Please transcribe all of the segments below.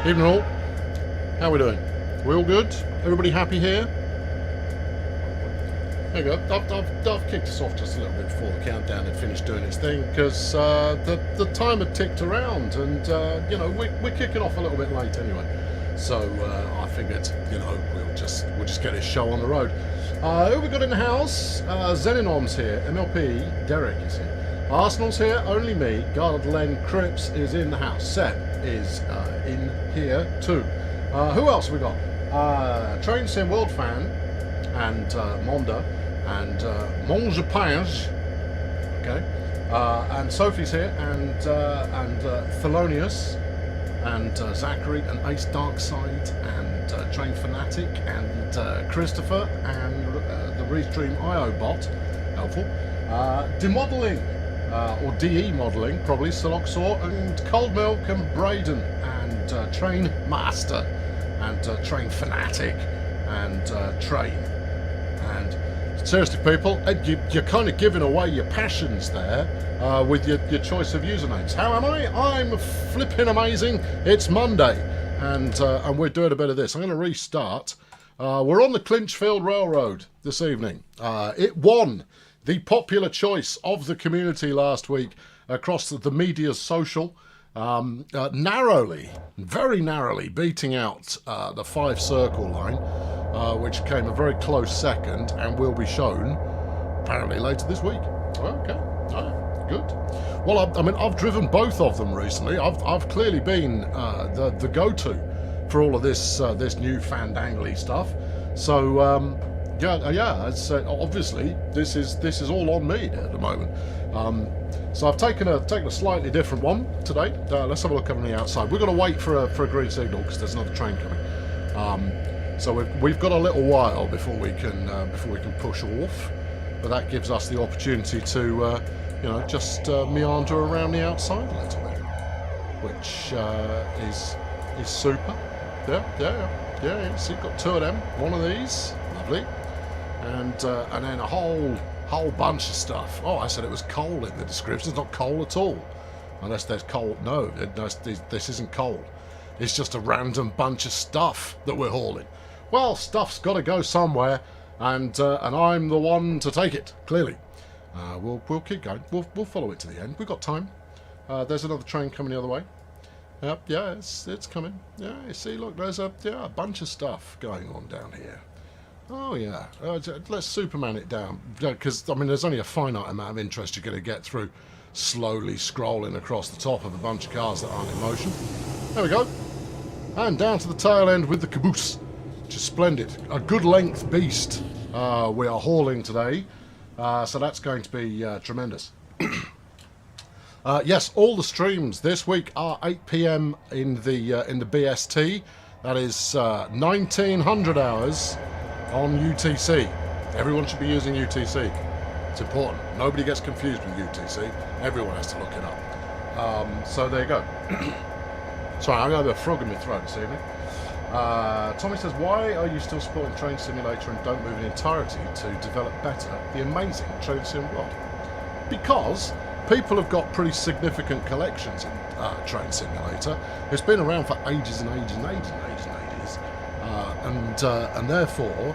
Evening all. How we doing? We all good? Everybody happy here? There you go. I've kicked us off just a little bit before the countdown had finished doing its thing because the time had ticked around, and you know, we're kicking off a little bit late anyway. So I figured, you know, we'll just get this show on the road. Who we got in the house? Xenom's here. MLP Derek is here. Arsenal's here. Only me. God Len Cripps is in the house. Seb is in here too. Who else have we got? Train Sim World Fan and Monda and Mange Page. Okay. And Sophie's here, and Thelonious and Zachary and Ace Darkside and Train Fanatic and Christopher and the Restream IO bot, helpful. Demodeling, or DE modelling, probably Siloxor and Cold Milk and Braden and Train Master and Train Fanatic and Train. And seriously, people, you're kind of giving away your passions there with your choice of usernames. How am I? I'm flipping amazing. It's Monday, and we're doing a bit of this. I'm going to restart. We're on the Clinchfield Railroad this evening. It won the popular choice of the community last week across the media's social, narrowly, very narrowly beating out the 5 circle line, which came a very close second and will be shown apparently later this week. Okay, good. Well, I mean, I've driven both of them recently. I've clearly been the go-to for all of this new fandangly stuff. So yeah. It's, obviously this is all on me at the moment. So I've taken a slightly different one today. Let's have a look on the outside. We're going to wait for a green signal because there's another train coming. So we've got a little while before we can push off, but that gives us the opportunity to you know, just meander around the outside a little bit, which is super. Yeah. So you've got 2 of them. One of these, lovely, and then a whole bunch of stuff. Oh, I said it was coal in the description. It's not coal at all, unless there's coal. No, this isn't coal. It's just a random bunch of stuff that we're hauling. Well, stuff's got to go somewhere, and I'm the one to take it. Clearly, we'll keep going. We'll follow it to the end. We've got time. There's another train coming the other way. Yep, yeah, it's coming. Yeah, you see, look, there's a bunch of stuff going on down here. Oh yeah, let's Superman it down, because I mean, there's only a finite amount of interest you're going to get through slowly scrolling across the top of a bunch of cars that aren't in motion. There we go, and down to the tail end with the caboose, which is splendid. A good length beast we are hauling today, so that's going to be tremendous. Yes, all the streams this week are 8 PM in the BST. That is 1900 hours on UTC. Everyone should be using UTC. It's important. Nobody gets confused with UTC. Everyone has to look it up. So there you go. Sorry, I'm going to have a frog in my throat this evening. Tommy says, why are you still supporting Train Simulator and don't move in entirety to develop better the amazing Train Sim world? Because people have got pretty significant collections in Train Simulator. It's been around for ages and ages and ages and ages and ages. And therefore,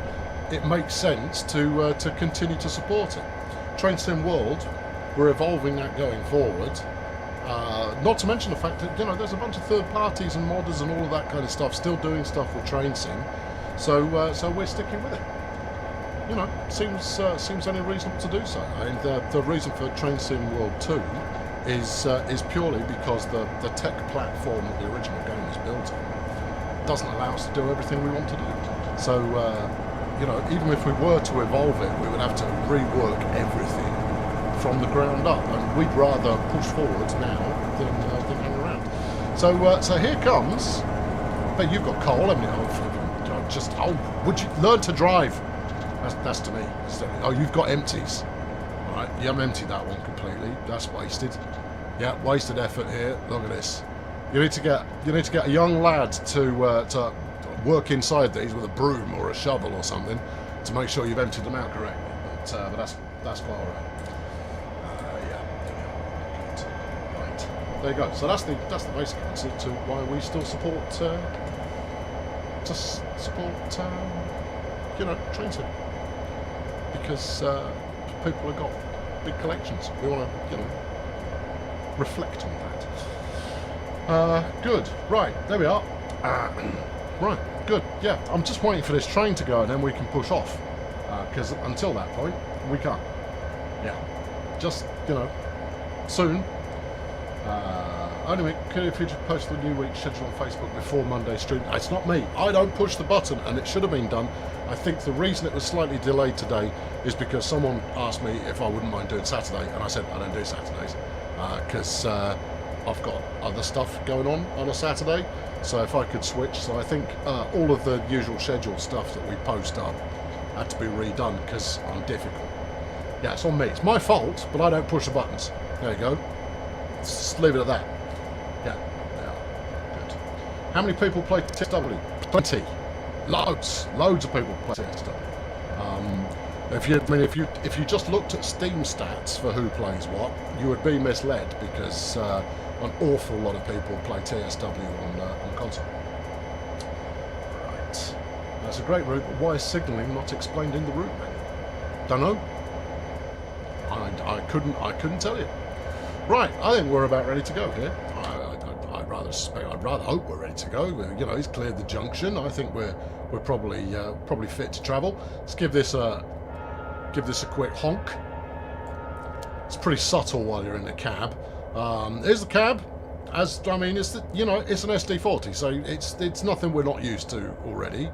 it makes sense to continue to support it. Train Sim World, we're evolving that going forward. Not to mention the fact that, you know, there's a bunch of third parties and modders and all of that kind of stuff still doing stuff with Train Sim. So we're sticking with it. You know, seems only reasonable to do so. I mean, the reason for Train Sim World 2 is purely because the tech platform that the original game is built on doesn't allow us to do everything we want to do. So, you know, even if we were to evolve it, we would have to rework everything from the ground up, and we'd rather push forward now than hang around. So here comes. But you've got coal, haven't you? Would you learn to drive? That's to me. Oh, you've got empties. All right, you haven't emptied that one completely. That's wasted. Yeah, wasted effort here. Look at this. You need to get a young lad to work inside these with a broom or a shovel or something to make sure you've emptied them out correctly. But that's quite all right. Yeah. Right. there you go. So that's the basic answer to why we still support train sim, because people have got big collections. We want to reflect on that. Good. Right, there we are. Right, good. Yeah, I'm just waiting for this train to go and then we can push off, because until that point we can't. Yeah, just soon. Anyway, if you just post the new week's schedule on Facebook before Monday stream. It's not me. I don't push the button, and it should have been done. I think the reason it was slightly delayed today is because someone asked me if I wouldn't mind doing Saturday, and I said I don't do Saturdays because I've got other stuff going on a Saturday. So if I could switch, so I think all of the usual schedule stuff that we post up had to be redone because I'm difficult. Yeah, it's on me. It's my fault, but I don't push the buttons. There you go. Just leave it at that. Yeah, good. How many people play TSW? Plenty. Loads of people play TSW. If you just looked at Steam stats for who plays what, you would be misled because an awful lot of people play TSW on console. Right. That's a great route, but why is signalling not explained in the route menu? Don't know. I couldn't tell you. Right, I think we're about ready to go here. I'd rather hope we're ready to go. He's cleared the junction. I think we're probably fit to travel. Let's give this a quick honk. It's pretty subtle while you're in the cab. Here's the cab. It's an SD40, so it's nothing we're not used to already.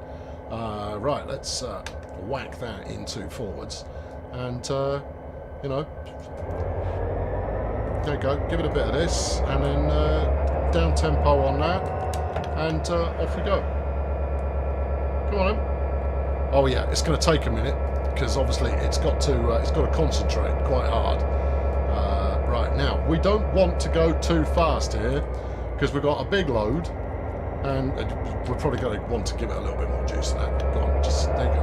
Right, let's whack that into forwards, and there you go, give it a bit of this, and then down tempo on that, and off we go. Come on in. Oh yeah, it's going to take a minute, because obviously it's got to concentrate quite hard. Right, now, we don't want to go too fast here, because we've got a big load, and we're probably going to want to give it a little bit more juice than that. Go on, there you go.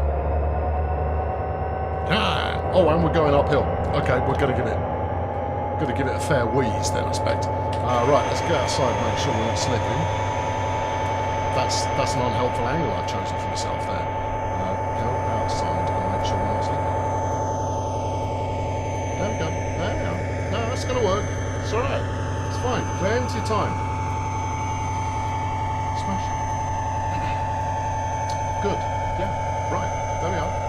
Oh, and we're going uphill. Okay, we're going to give it a fair wheeze then, I expect. Right, let's go outside and make sure we're not slipping. That's an unhelpful angle I've chosen for myself there. Go outside and make sure we're not slipping. There we go. There we go. No, that's going to work. It's alright. It's fine. Plenty of time. Smash. Good. Yeah. Right. There we are.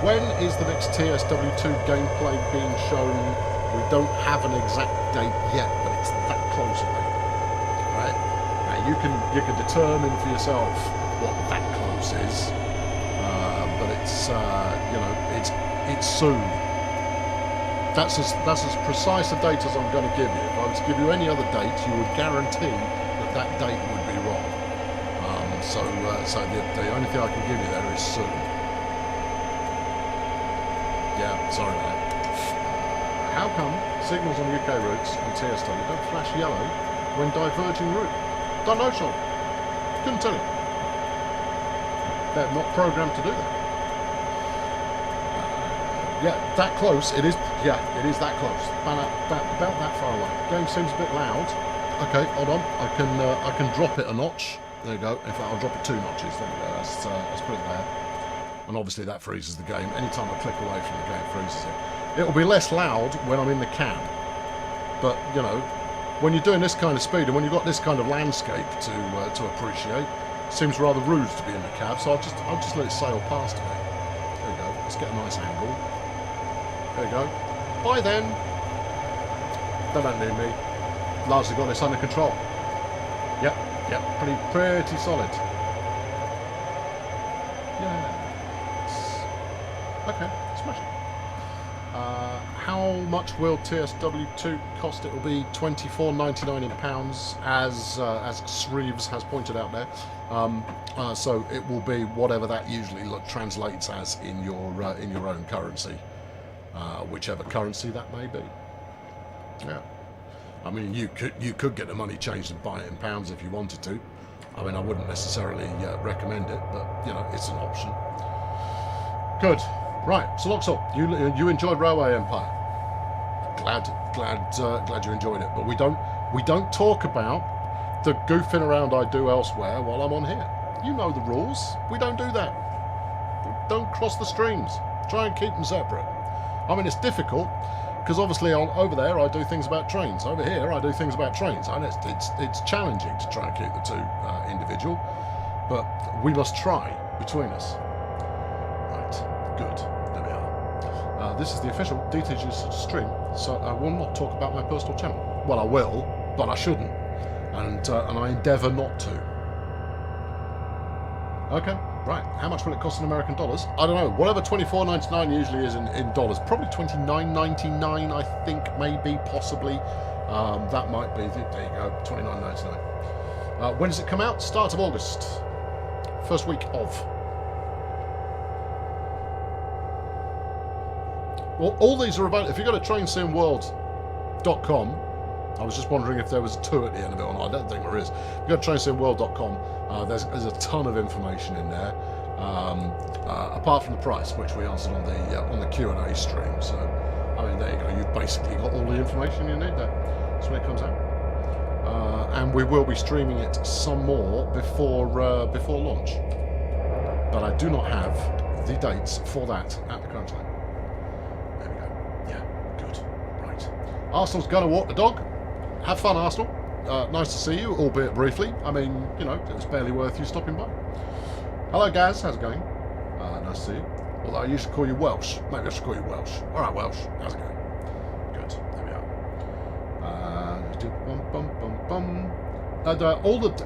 When is the next TSW2 gameplay being shown? We don't have an exact date yet, but it's that close, I think. Right? Now you can determine for yourself what that close is, but it's soon. That's as precise a date as I'm going to give you. If I was to give you any other date, you would guarantee that date would be wrong. So the only thing I can give you there is soon. Yeah, sorry about that. How come signals on UK routes and TSW don't flash yellow when diverging route? Don't know, Sean. Couldn't tell you. They're not programmed to do that. Yeah, that close. It is. Yeah, it is that close. About that far away. Game seems a bit loud. Okay, hold on. I can drop it a notch. There you go. In fact, I'll drop it 2 notches. There we go. Let's put it there. And obviously that freezes the game. Anytime I click away from the game, it freezes it. It'll be less loud when I'm in the cab. But, when you're doing this kind of speed and when you've got this kind of landscape to appreciate, it seems rather rude to be in the cab, so I'll just let it sail past me. There we go. Let's get a nice angle. There you go. Bye then. They don't need me. Largely got this under control. Yep, pretty solid. Yeah. Okay, smash it. How much will TSW2 cost? It will be £24.99 in pounds, as Shreves has pointed out there. So it will be whatever that usually translates as in your own currency, whichever currency that may be. Yeah, I mean you could get the money changed and buy it in pounds if you wanted to. I mean I wouldn't necessarily recommend it, but it's an option. Good. Right, so Loxall, you enjoyed Railway Empire? glad you enjoyed it. But we don't talk about the goofing around I do elsewhere while I'm on here. You know the rules. We don't do that. Don't cross the streams. Try and keep them separate. I mean, it's difficult because obviously over there I do things about trains. Over here I do things about trains. And it's challenging to try and keep the two individual, but we must try between us. Right, good. There we are. This is the official DTG stream, so I will not talk about my personal channel. Well, I will, but I shouldn't, and I endeavour not to. Okay, right. How much will it cost in American dollars? I don't know. Whatever $24.99 usually is in dollars. Probably $29.99, I think, maybe, possibly. That might be. There you go, $29.99. When does it come out? Start of August. First week of. Well, all these are available. If you go to trainsimworld.com, I was just wondering if there was a 2 at the end of it or not. I don't think there is. If you go to trainsimworld.com, there's a ton of information in there, apart from the price, which we answered on the Q&A stream. So, I mean, there you go. You've basically got all the information you need there. That's when it comes out. And we will be streaming it some more before launch. But I do not have the dates for that at the current time. There we go. Yeah, good. Right. Arsenal's going to walk the dog. Have fun, Arsenal. Nice to see you, albeit briefly. I mean, you know, it was barely worth you stopping by. Hello, Gaz. How's it going? Nice to see you. Although I usually call you Welsh. Maybe I should call you Welsh. All right, Welsh. How's it going? Good. There we are.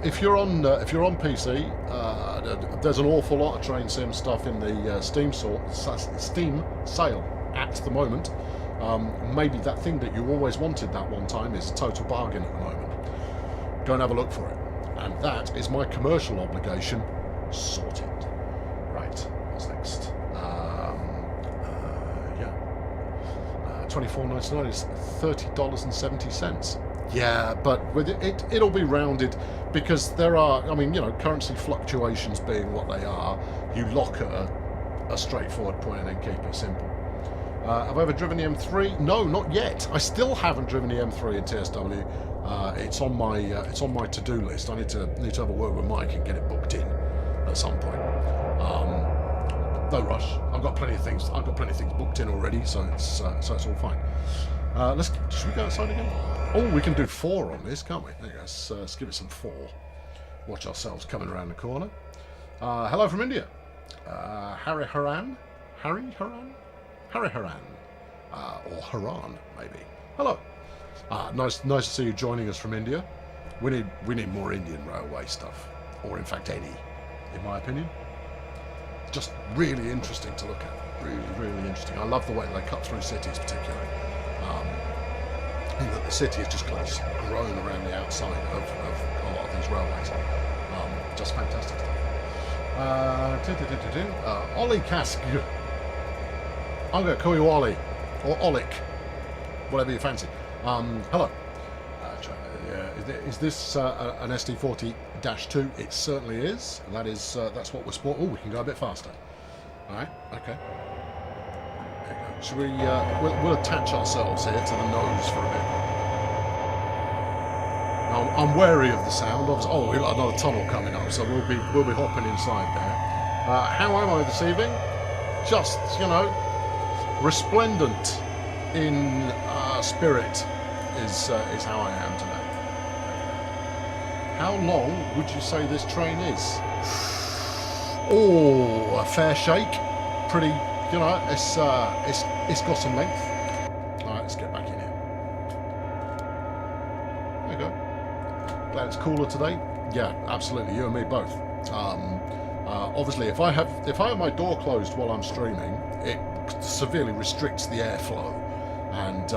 If you're on PC, there's an awful lot of train sim stuff in the Steam sale at the moment. Maybe that thing that you always wanted that one time is a total bargain at the moment. Go and have a look for it. And that is my commercial obligation sorted. Right, what's next? $24.99 is $30.70. Yeah, but with it'll be rounded because there are, I mean, you know, currency fluctuations being what they are, you lock at a straightforward point and then keep it simple. Have I ever driven the M3? No, not yet. I still haven't driven the M3 in TSW. It's on my to-do list. I need to have a word with Mike and get it booked in at some point. No rush. I've got plenty of things booked in already, so it's all fine. Should we go outside again? Oh, we can do 4 on this, can't we? There you go. Let's give it some 4. Watch ourselves coming around the corner. Hello from India. Harry Haran. Or Haran, maybe. Hello. Nice to see you joining us from India. We need more Indian railway stuff, or in fact any, in my opinion. Just really interesting to look at. Really interesting. I love the way they cut through cities, particularly. I think that the city has just kind of grown around the outside of a lot of these railways. Just fantastic stuff. Ollie Cask. I'm going to call you Ollie, or Olik, whatever you fancy. Hello. Is this an SD40-2? It certainly is. That's what we're sporting. Oh, we can go a bit faster. All right. Okay. There you go. Should we? We'll attach ourselves here to the nose for a bit. Now, I'm wary of the sound. Oh, we've got another tunnel coming up, so we'll be hopping inside there. How am I this evening? Just, you know, resplendent in spirit is how I am today. How long would you say this train is? Oh, a fair shake. Pretty, you know, it's got some length. All right, let's get back in here. There you go. Glad it's cooler today. Yeah, absolutely. You and me both. Obviously, if I have my door closed while I'm streaming, it severely restricts the airflow, and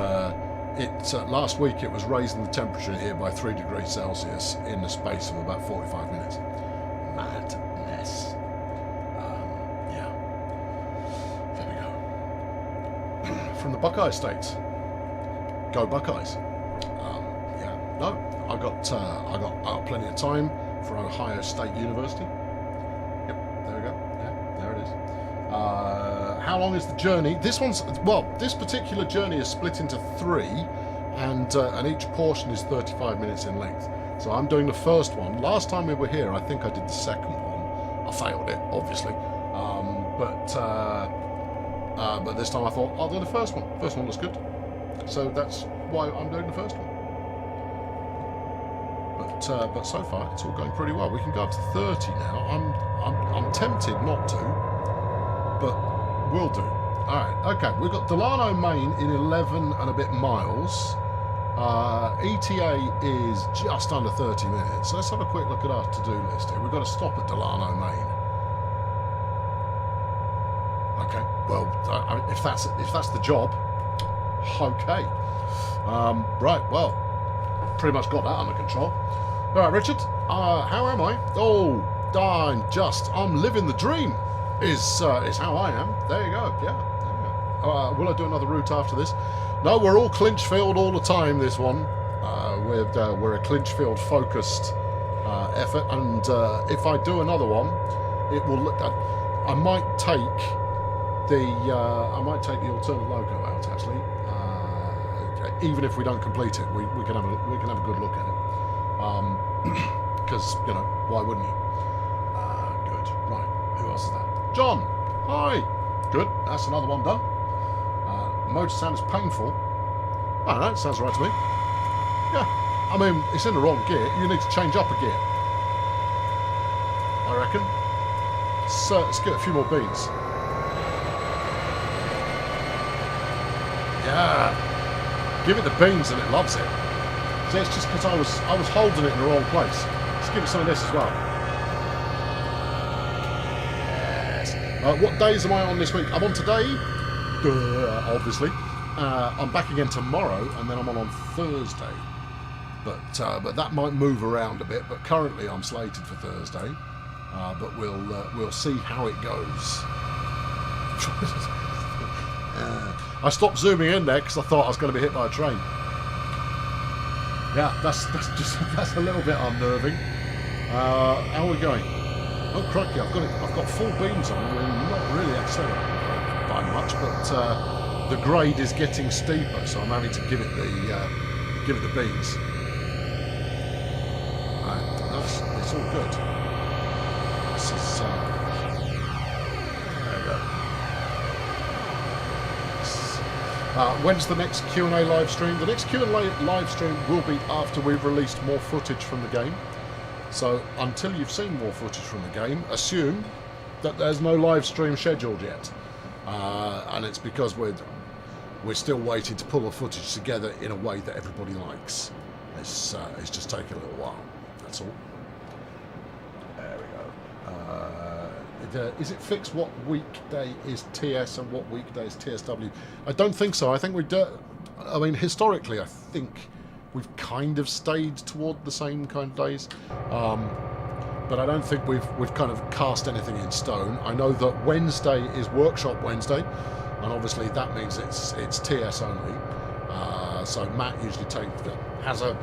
last week it was raising the temperature here by 3 degrees Celsius in the space of about 45 minutes. Madness. Yeah. There we go. From the Buckeye States. Go Buckeyes. Yeah. No, I got plenty of time for Ohio State University. Yep. There we go. Yeah. There it is. how long is the journey? This particular journey is split into 3, and each portion is 35 minutes in length. So I'm doing the first one. Last time we were here, I think I did the second one. I failed it, obviously. But this time I thought, I'll do the first one. First one looks good. So that's why I'm doing the first one. But so far, it's all going pretty well. We can go up to 30 now. I'm tempted not to, but will do. Alright, okay. We've got Delano, Maine in 11 and a bit miles. ETA is just under 30 minutes. Let's have a quick look at our to-do list here. We've got to stop at Delano, Maine. Okay, well, if that's the job, okay. Right, well, pretty much got that under control. Alright, Richard, how am I? Oh, I'm living the dream, is how I am. There you go, yeah. Will I do another route after this? No, we're all Clinchfield all the time, this one. We're a Clinchfield focused effort, and if I do another one, it will. I might take the alternate logo out actually. Even if we don't complete it, we can have a good look at it. Because why wouldn't you? Good. Right. Who else is that? John. Hi. Good. That's another one done. Motor sound is painful. I don't know, it sounds right to me. Yeah, I mean, it's in the wrong gear. You need to change up a gear, I reckon. So, let's get a few more beans. Yeah, give it the beans and it loves it. See, it's just because I was holding it in the wrong place. Let's give it some of this as well. Yes. What days am I on this week? I'm on today. Obviously. I'm back again tomorrow, and then I'm on Thursday. But that might move around a bit. But currently, I'm slated for Thursday. But we'll see how it goes. I stopped zooming in there because I thought I was going to be hit by a train. Yeah, that's a little bit unnerving. How are we going? Oh crikey! I've got full beams on. We're not really accelerating by much, but the grade is getting steeper, so I'm having to give it the beans. It's all good. This is there we go. When's the next Q&A live stream? The next Q&A live stream will be after we've released more footage from the game. So until you've seen more footage from the game, assume that there's no live stream scheduled yet. And it's because we're still waiting to pull the footage together in a way that everybody likes. It's just taking a little while. That's all. There we go. Is it fixed what weekday is TS and what weekday is TSW? I don't think so. I think we do. I mean, historically, I think we've kind of stayed toward the same kind of days. But I don't think we've kind of cast anything in stone. I know that Wednesday is Workshop Wednesday, and obviously that means it's TS only. So Matt usually has a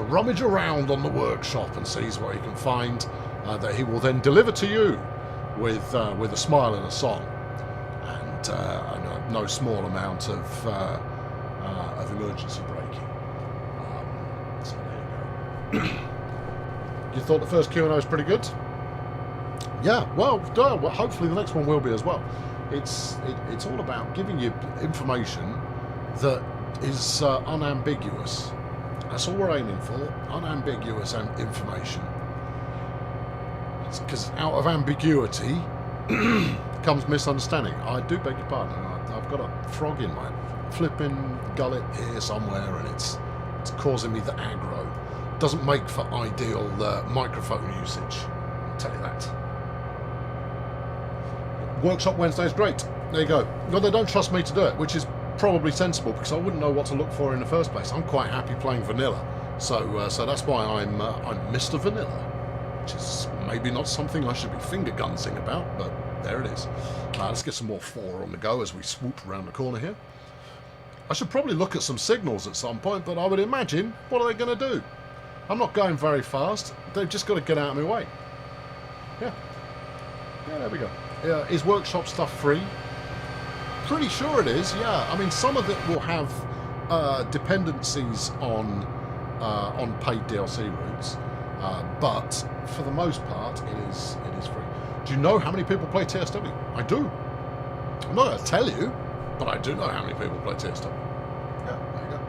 rummage around on the workshop and sees what he can find that he will then deliver to you with a smile and a song, and no small amount of emergency braking. So there you go. You thought the first Q&A was pretty good? Yeah, well, hopefully the next one will be as well. It's all about giving you information that is unambiguous. That's all we're aiming for, unambiguous information. Because out of ambiguity comes misunderstanding. I do beg your pardon. I've got a frog in my flipping gullet here somewhere, and it's causing me the aggro. Doesn't make for ideal microphone usage, I'll tell you that. Workshop Wednesday is great. There you go. No, they don't trust me to do it, which is probably sensible because I wouldn't know what to look for in the first place. I'm quite happy playing vanilla, so that's why I'm Mr. Vanilla, which is maybe not something I should be finger gunsing about, but there it is. Let's get some more 4 on the go as we swoop around the corner here. I should probably look at some signals at some point, but I would imagine, what are they going to do? I'm not going very fast. They've just got to get out of my way. Yeah, there we go. Is workshop stuff free? pretty sure it is, yeah. I mean, some of it will have dependencies on paid DLC routes, but for the most part, it is free. Do you know how many people play TSW? I do. I'm not going to tell you, but I do know how many people play TSW. Yeah, there you go.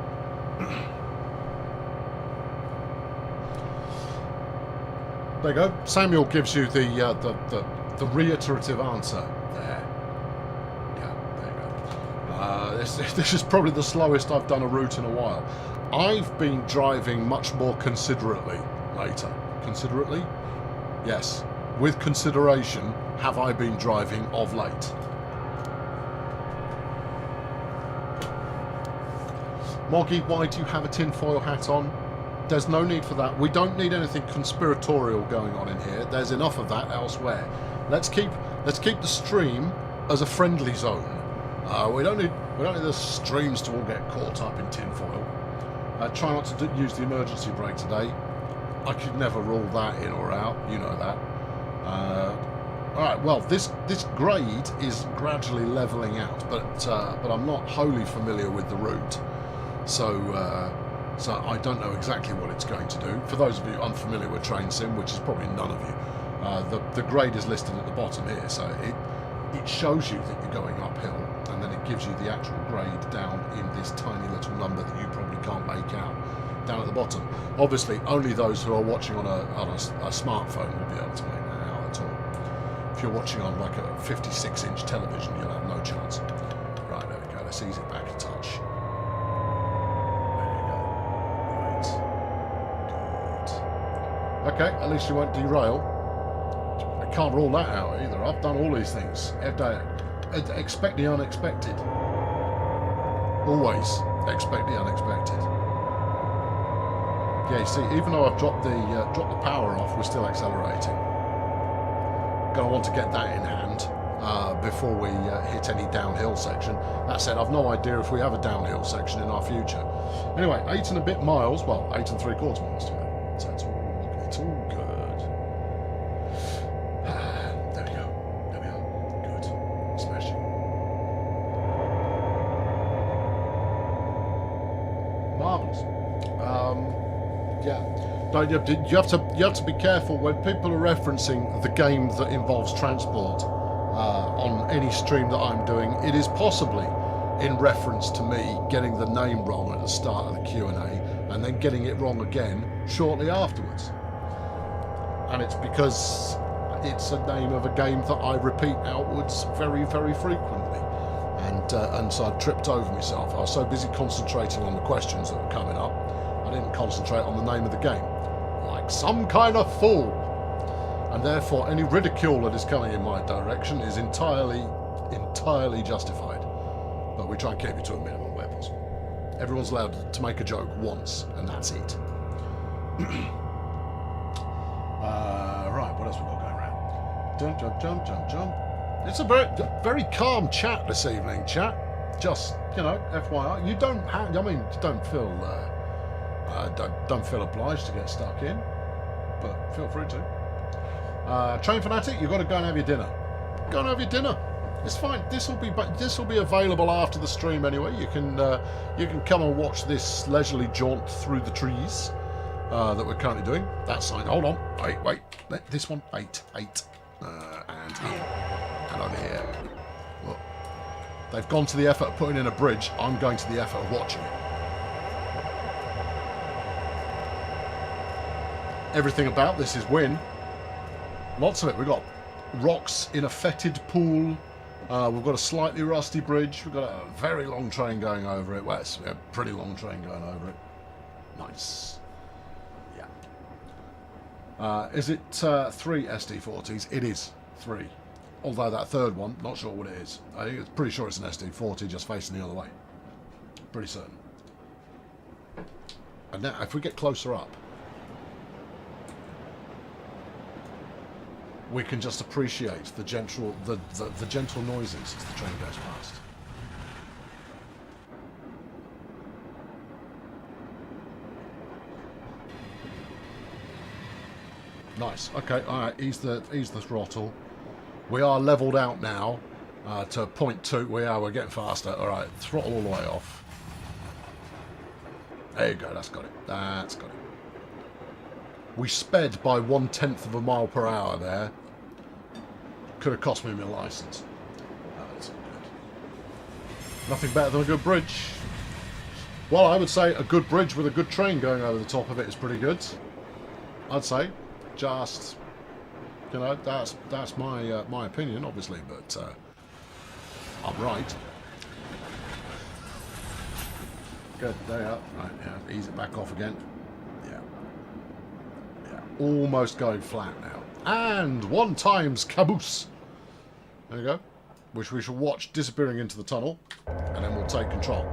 There you go. Samuel gives you the reiterative answer there. Yeah, there you go. This is probably the slowest I've done a route in a while. I've been driving much more considerately later. Considerately? Yes. With consideration, have I been driving of late? Moggy, why do you have a tinfoil hat on? There's no need for that. We don't need anything conspiratorial going on in here. There's enough of that elsewhere. Let's keep the stream as a friendly zone. We don't need the streams to all get caught up in tinfoil. Try not to use the emergency brake today. I could never rule that in or out. You know that. Alright, well, this grade is gradually levelling out, but I'm not wholly familiar with the route. So I don't know exactly what it's going to do. For those of you unfamiliar with Train Sim, which is probably none of you, the grade is listed at the bottom here, so it shows you that you're going uphill, and then it gives you the actual grade down in this tiny little number that you probably can't make out down at the bottom. Obviously, only those who are watching on a smartphone will be able to make that out at all. If you're watching on like a 56-inch television, you'll have no chance. Right, there we go. Let's ease it back a touch. Okay, at least you won't derail. I can't rule that out either. I've done all these things. Expect the unexpected. Always expect the unexpected. Yeah, you see, even though I've dropped the power off, we're still accelerating. Gonna want to get that in hand before we hit any downhill section. That said, I've no idea if we have a downhill section in our future. Anyway, 8 and a bit miles. Well, 8 3/4 miles to go. So it's all good. There we go. Good. Smashing. Marvellous. Yeah. No, you have to be careful when people are referencing the game that involves transport on any stream that I'm doing. It is possibly in reference to me getting the name wrong at the start of the Q&A and then getting it wrong again shortly afterwards. And it's because it's a name of a game that I repeat outwards very, very frequently. And so I tripped over myself. I was so busy concentrating on the questions that were coming up, I didn't concentrate on the name of the game. Like some kind of fool. And therefore any ridicule that is coming in my direction is entirely justified. But we try and keep it to a minimum where possible. Everyone's allowed to make a joke once, and that's it. Right, what else we got going around? Jump. It's a very calm chat this evening, chat. Just, FYI, you don't have. I mean, you don't feel obliged to get stuck in, but feel free to. Train Fanatic, you've got to go and have your dinner. Go and have your dinner. It's fine. This will be available after the stream anyway. You can come and watch this leisurely jaunt through the trees that we're currently doing. That sign. Hold on. Wait. This one. 8. And here. And on here. Look. They've gone to the effort of putting in a bridge. I'm going to the effort of watching it. Everything about this is win. Lots of it. We've got rocks in a fetid pool. We've got a slightly rusty bridge. We've got a very long train going over it. Well, it's a pretty long train going over it. Nice. Yeah. Is it 3 SD40s? It is 3. Although that third one, not sure what it is. I think it's pretty sure it's an SD40 just facing the other way. Pretty certain. And now, if we get closer up, we can just appreciate the gentle noises as the train goes past. Nice. Okay. All right. Ease the throttle. We are levelled out now. to 0.2. We're getting faster. All right, throttle all the way off. There you go. That's got it. That's got it. We sped by 1/10 of a mile per hour there. Could have cost me my license. That's good. Nothing better than a good bridge. Well, I would say a good bridge with a good train going over the top of it is pretty good. I'd say. Just, you know, that's my opinion, obviously, but I'm right. Good, there you are. Right, yeah, ease it back off again. Yeah. Yeah, almost going flat now. And 1 times caboose. There you go. Which we shall watch disappearing into the tunnel, and then we'll take control.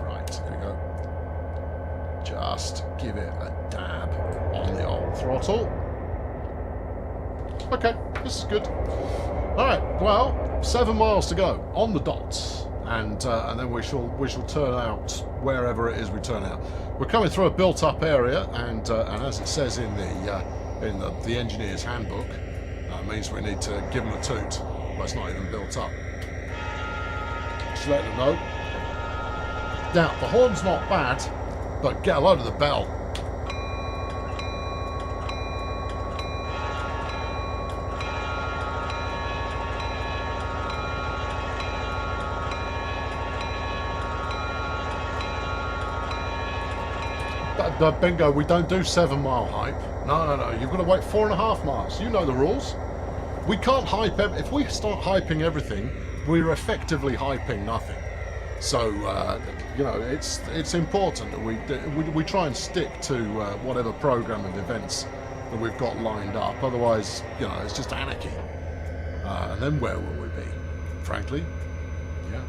Right, there we go. Just give it a dab on the old throttle. Okay, this is good. Alright, well, 7 miles to go on the dot, and then we shall turn out wherever it is we turn out. We're coming through a built-up area, and as it says in the engineer's handbook, that means we need to give them a toot. Well, it's not even built up. Just let them know. Now, the horn's not bad, but get a load of the bell. But bingo, we don't do 7 mile hype. No. You've got to wait 4.5 miles. You know the rules. We can't hype. If we start hyping everything, we're effectively hyping nothing. So you know, it's important that we try and stick to whatever program of events that we've got lined up. Otherwise, you know, it's just anarchy. And then where will we be? Frankly, yeah.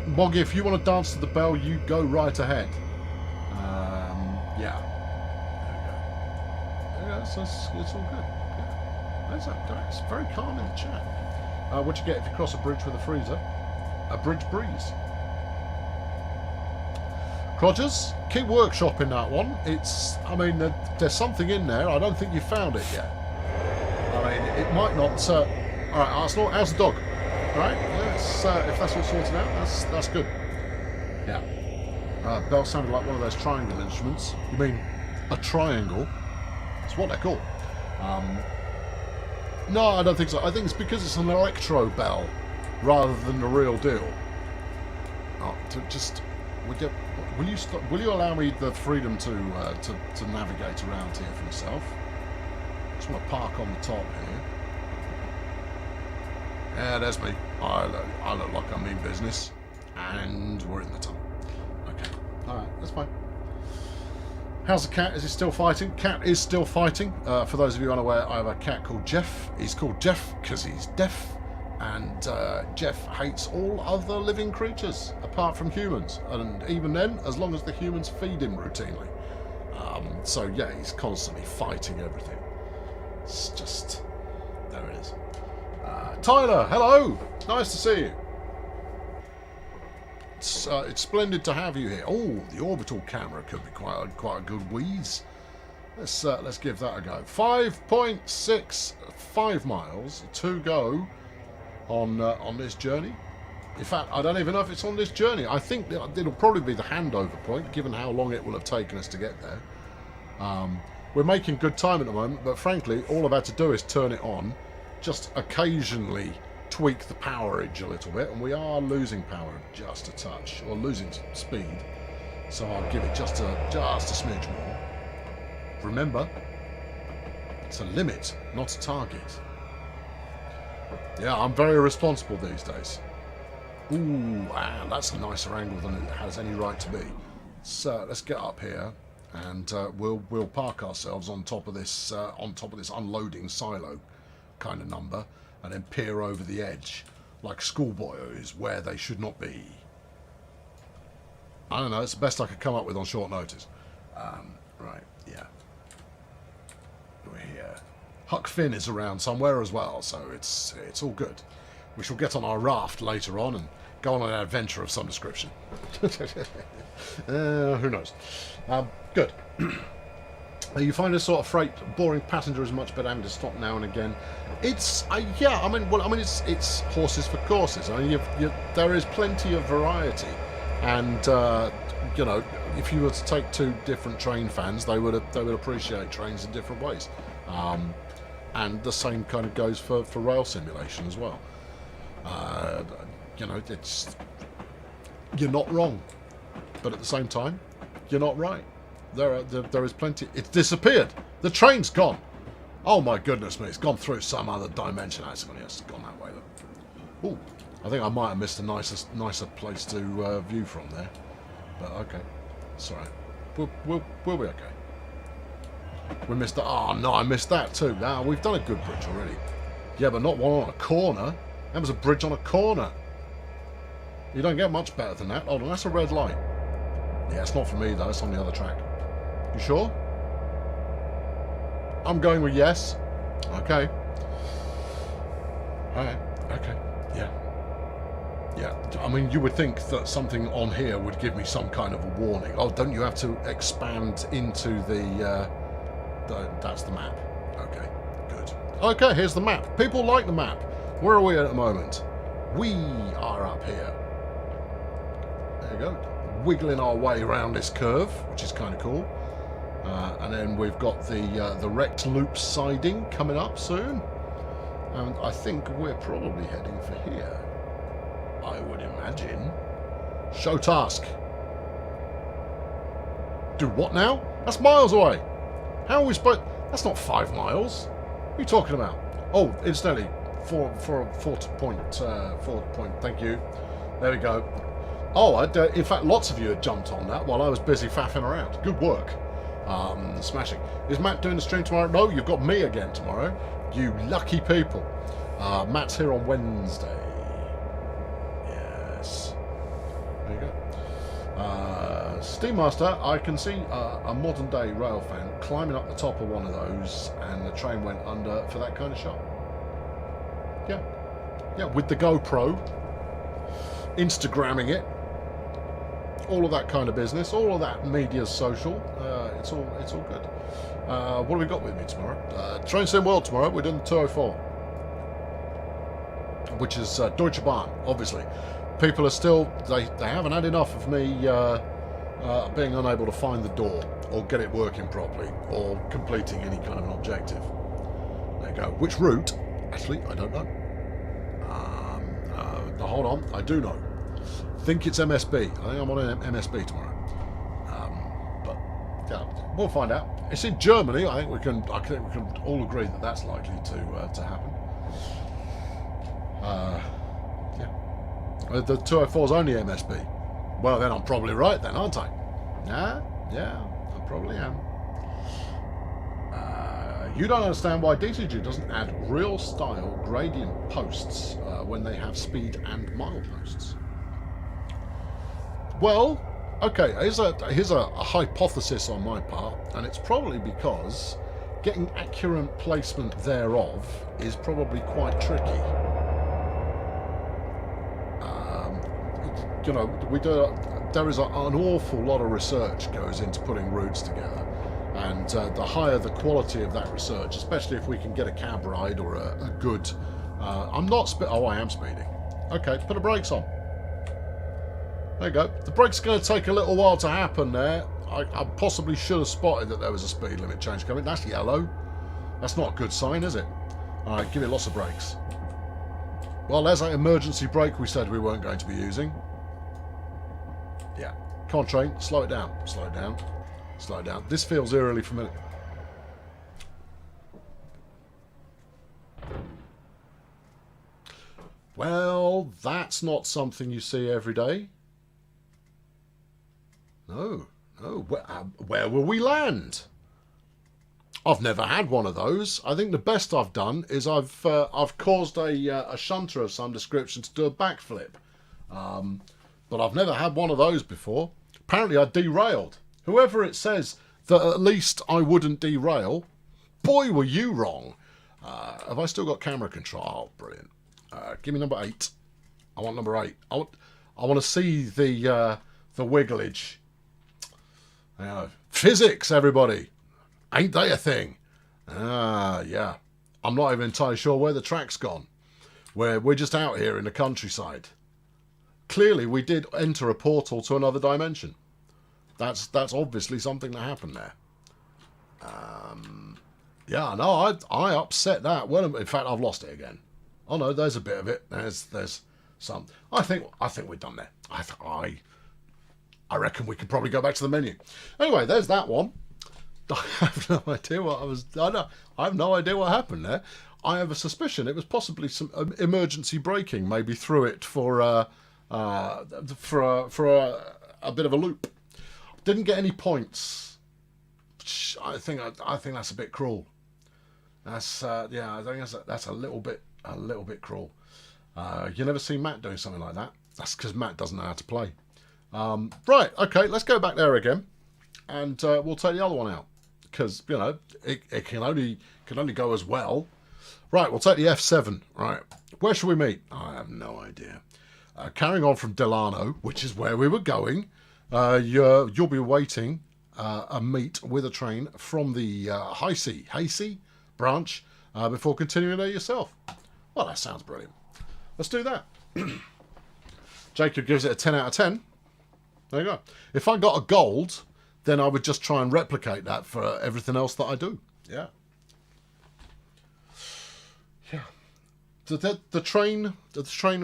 Moggy, if you want to dance to the bell, you go right ahead. Yeah. There we go. Yeah, so it's all good. It's very calm in the chat. What you get if you cross a bridge with a freezer? A bridge breeze. Rogers, keep workshopping that one. I mean, there's something in there. I don't think you found it yet. I mean, it might not. All right, Arsenal, how's the dog? All right, if that's all sorted out, that's good. Yeah. Bell sounded like one of those triangle instruments. You mean a triangle? That's what they're called. No, I don't think so. I think it's because it's an electro bell rather than the real deal. Will you allow me the freedom to navigate around here for myself? Just want to park on the top here. Yeah, there's me. I look like I mean business, and we're in the tunnel. Okay, all right, that's fine. How's the cat? Is he still fighting? Cat is still fighting. For those of you unaware, I have a cat called Jeff. He's called Jeff because he's deaf. And Jeff hates all other living creatures, apart from humans. And even then, as long as the humans feed him routinely. So yeah, he's constantly fighting everything. It's just... there it is. Tyler, hello! Nice to see you. It's splendid to have you here. Oh, the orbital camera could be quite a good wheeze. Let's give that a go. 5.65 miles to go on this journey. In fact, I don't even know if it's on this journey. I think it'll probably be the handover point, given how long it will have taken us to get there. We're making good time at the moment, but frankly, all I've had to do is turn it on, just occasionally tweak the powerage a little bit, and we are losing power just a touch, or losing speed. So I'll give it just a smidge more. Remember, it's a limit, not a target. Yeah, I'm very responsible these days. Ooh, wow, that's a nicer angle than it has any right to be. So let's get up here, and we'll park ourselves on top of this unloading silo kind of number, and then peer over the edge like schoolboys where they should not be. I don't know. It's the best I could come up with on short notice. Right, yeah. We're here. Huck Finn is around somewhere as well, so it's all good. We shall get on our raft later on and go on an adventure of some description. Who knows? Good. You find a sort of freight boring passenger is much better, having to stop now and again. It's yeah, it's horses for courses. I mean, there is plenty of variety, and you know, if you were to take two different train fans, they would appreciate trains in different ways. And the same kind of goes for rail simulation as well. You know, you're not wrong, but at the same time, you're not right. There is plenty. It's disappeared. The train's gone. Oh my goodness me! It's gone through some other dimension. Actually, it's gone that way. Look. Ooh, I think I might have missed a nicer place to view from there. But okay, it's all right. We'll be okay. We missed that. Oh no, I missed that too. Now we've done a good bridge already. Yeah, but not one on a corner. That was a bridge on a corner. You don't get much better than that. Hold on, that's a red light. Yeah, it's not for me though. It's on the other track. You sure? I'm going with yes. Okay. Alright. Okay. Yeah. Yeah. I mean, you would think that something on here would give me some kind of a warning. Oh, don't you have to expand into the that's the map. Okay. Good. Okay, here's the map. People like the map. Where are we at the moment? We are up here. There you go. Wiggling our way around this curve, which is kind of cool. And then we've got the wrecked loop siding coming up soon. And I think we're probably heading for here. I would imagine. Show task. Do what now? That's miles away. How are we supposed... That's not 5 miles. What are you talking about? Oh, incidentally, four point. Thank you. There we go. Oh, in fact, lots of you had jumped on that while I was busy faffing around. Good work. Smashing. Is Matt doing the stream tomorrow? No, you've got me again tomorrow. You lucky people. Matt's here on Wednesday. Yes. There you go. Steammaster, I can see a modern day rail fan climbing up the top of one of those and the train went under for that kind of shot. Yeah. Yeah, with the GoPro. Instagramming it. All of that kind of business, all of that media's social. It's all good. What have we got with me tomorrow? Train Sim World tomorrow. We're doing the 204, which is Deutsche Bahn. Obviously, people are still they haven't had enough of me being unable to find the door or get it working properly or completing any kind of an objective. There you go. Which route? Actually, I don't know. Hold on, I do know. I think it's MSB. I think I'm on an MSB tomorrow. But yeah, we'll find out. It's in Germany. I think we can all agree that that's likely to happen. Yeah. The 204 is only MSB. Well, then I'm probably right then, aren't I? Yeah, I probably am. You don't understand why DCG doesn't add real style gradient posts when they have speed and mile posts. Well, okay, here's a hypothesis on my part, and it's probably because getting accurate placement thereof is probably quite tricky. You know, there is an awful lot of research goes into putting routes together. And the higher the quality of that research, especially if we can get a cab ride or a good... I'm not... I am speeding. Okay, put the brakes on. There you go. The brakes are going to take a little while to happen there. I possibly should have spotted that there was a speed limit change coming. That's yellow. That's not a good sign, is it? All right, give it lots of brakes. Well, there's that emergency brake we said we weren't going to be using. Yeah. Come on, train. Slow it down. Slow it down. Slow down. This feels eerily familiar. Well, that's not something you see every day. No. Where will we land? I've never had one of those. I think the best I've done is I've caused a shunter of some description to do a backflip. But I've never had one of those before. Apparently I derailed. Whoever it says that at least I wouldn't derail, boy, were you wrong. Have I still got camera control? Oh, brilliant. Give me number 8. I want number 8. I want to see the wigglage. Physics, everybody. Ain't they a thing? Ah, yeah. I'm not even entirely sure where the track's gone. We're just out here in the countryside. Clearly, we did enter a portal to another dimension. That's obviously something that happened there. Yeah, no, I upset that. Well, in fact, I've lost it again. Oh no, there's a bit of it. There's some. I think we're done there. I reckon we could probably go back to the menu. Anyway, there's that one. I have no idea what I have no idea what happened there. I have a suspicion it was possibly some emergency braking, maybe through it for a bit of a loop. Didn't get any points. I think that's a bit cruel. That's yeah, I think that's a little bit cruel. You never see Matt doing something like that. That's because Matt doesn't know how to play. Right, okay, let's go back there again, and we'll take the other one out because you know it can only go as well. Right, we'll take the F7. Right, where should we meet? I have no idea. Carrying on from Delano, which is where we were going, you'll be waiting a meet with a train from the Haysi branch before continuing there yourself. Well, that sounds brilliant. Let's do that. Jacob gives it a 10 out of 10. There you go. If I got a gold, then I would just try and replicate that for everything else that I do. Yeah. Yeah. The train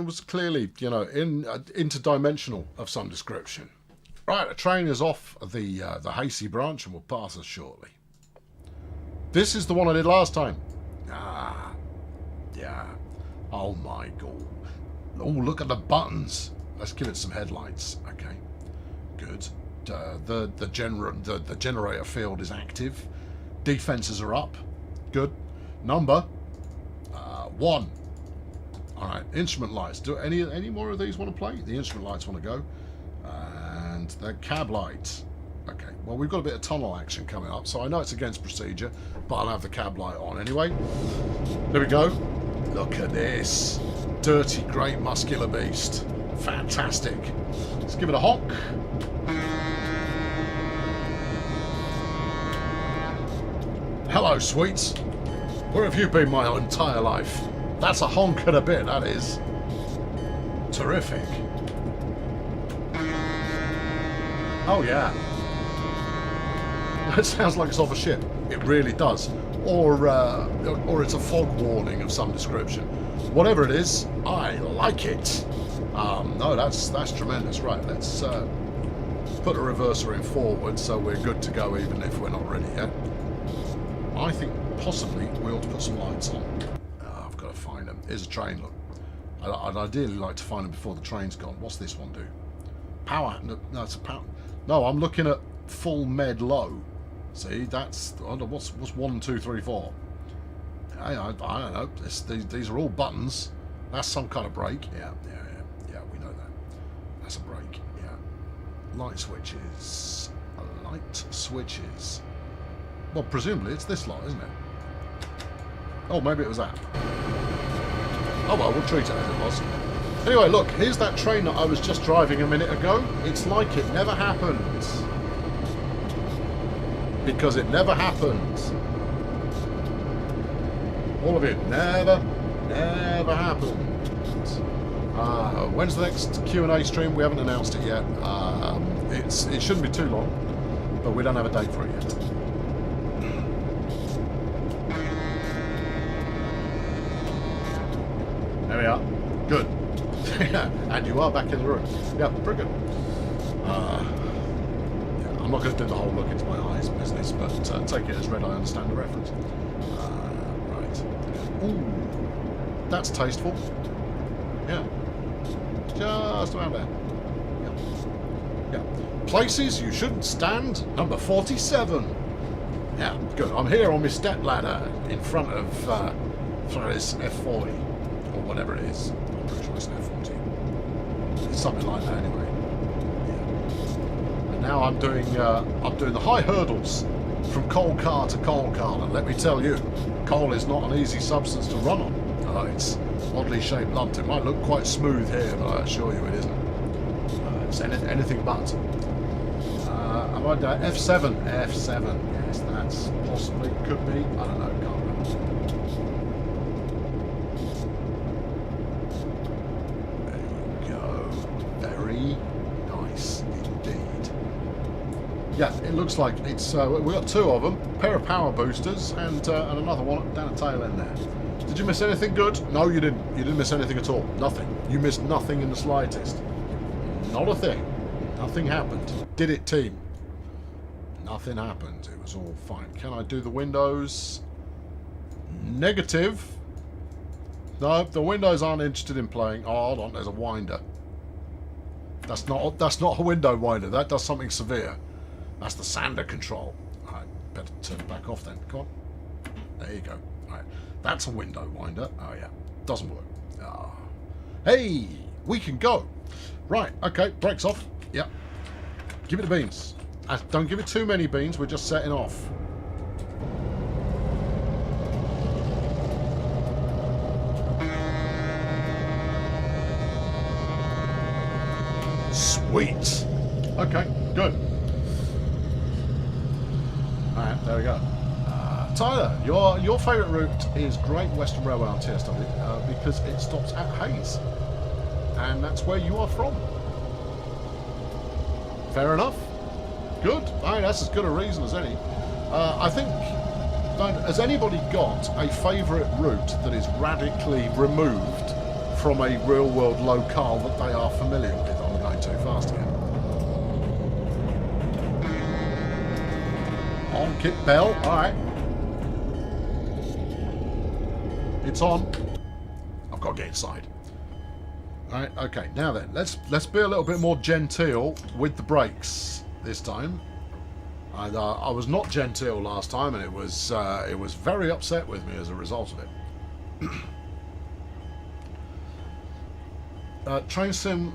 was clearly, you know, interdimensional of some description. Right, the train is off the Haysi branch and will pass us shortly. This is the one I did last time. Ah, yeah. Oh my god. Oh, look at the buttons. Let's give it some headlights. Okay, good. The generator field is active. Defenses are up. Good. Number 1. All right. Instrument lights. Do any more of these want to play? The instrument lights want to go, and the cab lights. Okay. Well, we've got a bit of tunnel action coming up, so I know it's against procedure, but I'll have the cab light on anyway. There we go. Look at this. Dirty, great, muscular beast. Fantastic. Let's give it a honk. Hello, sweets. Where have you been my entire life? That's a honk and a bit, that is. Terrific. Oh, yeah. That sounds like it's off a ship. It really does. Or it's a fog warning of some description. Whatever it is, I like it. No, that's tremendous. Right, let's put a reverser in forward so we're good to go even if we're not ready yet. I think possibly we ought to put some lights on. I've got to find them. Here's a train, look. I'd ideally like to find them before the train's gone. What's this one do? Power. No, it's a power. No, I'm looking at full med low. See, that's what's 1, 2, 3, 4. I don't know. These are all buttons. That's some kind of brake. Yeah, we know that. That's a brake. Yeah. Light switches. Light switches. Well, presumably it's this lot, isn't it? Oh, maybe it was that. Oh well, we'll treat it as it was. Anyway, look, here's that train that I was just driving a minute ago. It's like it never happened. Because it never happened. All of it never happened. When's the next Q&A stream? We haven't announced it yet. It shouldn't be too long, but we don't have a date for it yet. There we are. Good. And you are back in the room. Yeah, pretty good. I'm not going to do the whole look into my eyes business, but take it as read. I understand the reference. Right. Ooh, that's tasteful. Yeah. Just around there. Yeah. Places you shouldn't stand. Number 47. Yeah, good. I'm here on my step ladder in front of this F40 or whatever it is. I'm pretty sure it's an F40. It's something like that anyway. Now I'm doing the high hurdles from coal car to coal car, and let me tell you, coal is not an easy substance to run on. It's oddly shaped lump. It might look quite smooth here, but I assure you it isn't. It's anything but. Am I there? F7. F7. Yes, that's possibly, could be. I don't know. Can't remember. There you go. Very nice indeed. Yeah, it looks like it's. We've got two of them. A pair of power boosters and another one down the tail end there. Did you miss anything good? No, you didn't. You didn't miss anything at all. Nothing. You missed nothing in the slightest. Not a thing. Nothing happened. Did it, team? Nothing happened. It was all fine. Can I do the windows? Negative. No, the windows aren't interested in playing. Oh, hold on. There's a winder. That's not a window winder. That does something severe. That's the sander control. All right, better turn it back off then. Come on. There you go. All right. That's a window winder. Oh, yeah. Doesn't work. Oh. Hey, we can go. Right, okay, brakes off. Yep. Give it the beans. Don't give it too many beans, we're just setting off. Sweet. Okay, good. Alright, there we go. Tyler, your favourite route is Great Western Railway on TSW because it stops at Hayes. And that's where you are from. Fair enough. Good. I mean, that's as good a reason as any. I think, has anybody got a favourite route that is radically removed from a real-world locale that they are familiar with? I'm going too fast again. On, kick bell. All right. It's on. I've got to get inside. Right, okay, now then, let's be a little bit more genteel with the brakes this time. I was not genteel last time, and it was very upset with me as a result of it. Train sim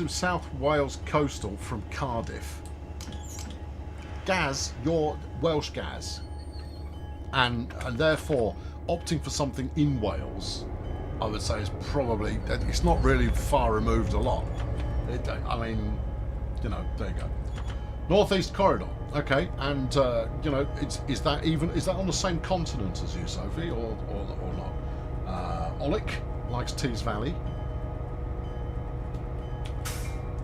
South Wales Coastal from Cardiff. Gaz, you're Welsh Gaz, and therefore opting for something in Wales, I would say, is probably, it's not really far removed a lot. I mean, you know, there you go. Northeast Corridor, okay, and you know, is that on the same continent as you, Sophie, or not? Olik likes Tees Valley.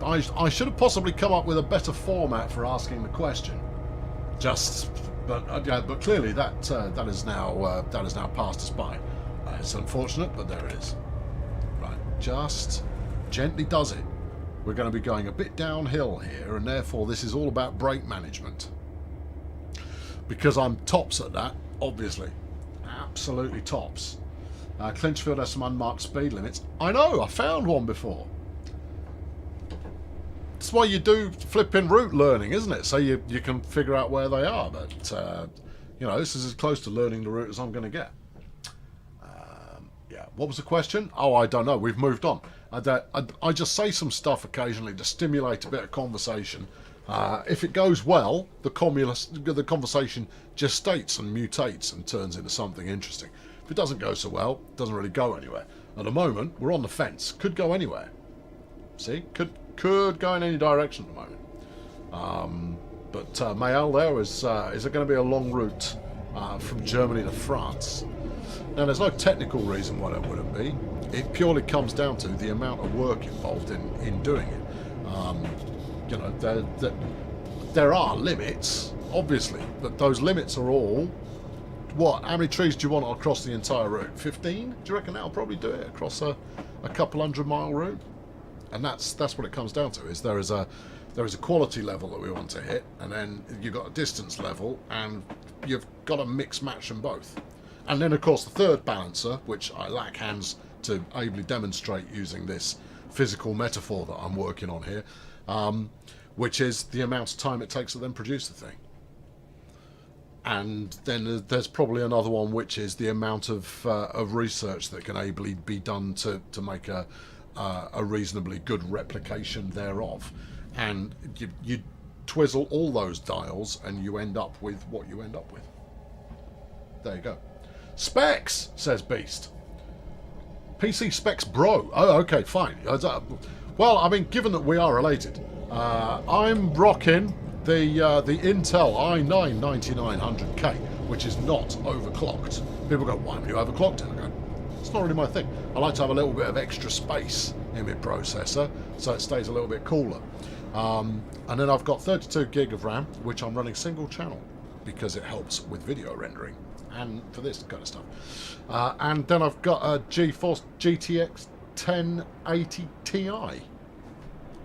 I should have possibly come up with a better format for asking the question. But clearly that is now passed us by. It's unfortunate, but there it is. Right, just gently does it. We're going to be going a bit downhill here, and therefore this is all about brake management. Because I'm tops at that, obviously. Absolutely tops. Clinchfield has some unmarked speed limits. I know, I found one before. That's why you do flipping route learning, isn't it? So you can figure out where they are. But, you know, this is as close to learning the route as I'm going to get. Yeah, what was the question? Oh, I don't know. We've moved on. I just say some stuff occasionally to stimulate a bit of conversation. If it goes well, the conversation gestates and mutates and turns into something interesting. If it doesn't go so well, it doesn't really go anywhere. At the moment, we're on the fence. Could go anywhere. See? Could go in any direction at the moment. But Mayal there is it going to be a long route from Germany to France? Now, there's no technical reason why it wouldn't be. It purely comes down to the amount of work involved in doing it. You know, there are limits, obviously, but those limits are all, what, how many trees do you want across the entire route? 15? Do you reckon that'll probably do it across a couple 100-mile route? And that's what it comes down to, is there is a quality level that we want to hit, and then you've got a distance level, and you've got to mix match them both. And then, of course, the third balancer, which I lack hands to ably demonstrate using this physical metaphor that I'm working on here, which is the amount of time it takes to then produce the thing. And then there's probably another one, which is the amount of research that can ably be done to make a reasonably good replication thereof. And you twizzle all those dials, and you end up with what you end up with. There you go. Specs, says Beast. PC Specs Bro. Oh, okay, fine. Well, I mean, given that we are related, I'm rocking the Intel i9 9900K, which is not overclocked. People go, why haven't you overclocked it? I go, it's not really my thing. I like to have a little bit of extra space in my processor so it stays a little bit cooler. And then I've got 32 gig of RAM, which I'm running single channel because it helps with video rendering and for this kind of stuff. And then I've got a GeForce GTX 1080 Ti.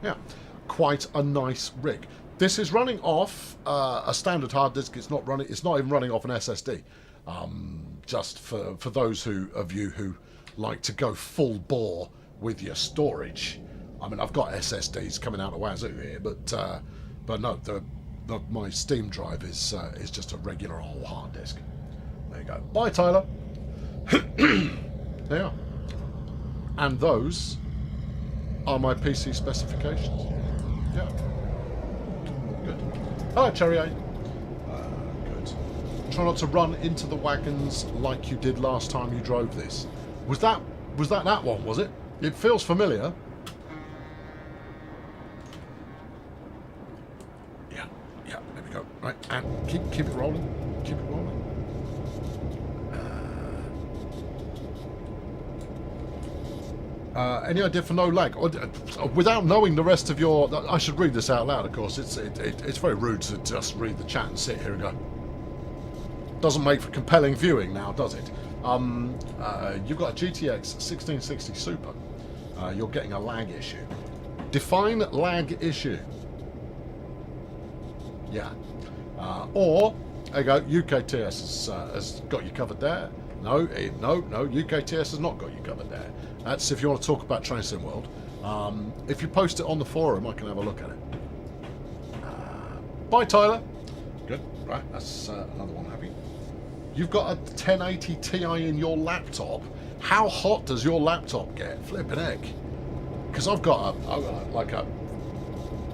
Yeah, quite a nice rig. This is running off a standard hard disk. It's not even running off an SSD. Just for those of you who like to go full bore with your storage. I mean, I've got SSDs coming out of wazoo here, but no, my Steam drive is just a regular old hard disk. There you go. Bye, Tyler. There you are. And those are my PC specifications. Yeah. Good. Hello, Cherry 8. Good. Try not to run into the wagons like you did last time you drove this. Was that one, was it? It feels familiar. Yeah, there we go. Right, and keep it rolling. Keep it rolling. Any idea for no lag? Without knowing the rest of your... I should read this out loud, of course. It's very rude to just read the chat and sit here and go. Doesn't make for compelling viewing now, does it? You've got a GTX 1660 Super. You're getting a lag issue. Define lag issue. Yeah. Or, there you go, UKTS has got you covered there. No, UKTS has not got you covered there. That's if you want to talk about Train Sim World. If you post it on the forum, I can have a look at it. Bye, Tyler. Good. Right, that's another one happy. You've got a 1080 Ti in your laptop. How hot does your laptop get? Flippin' heck. Because I've got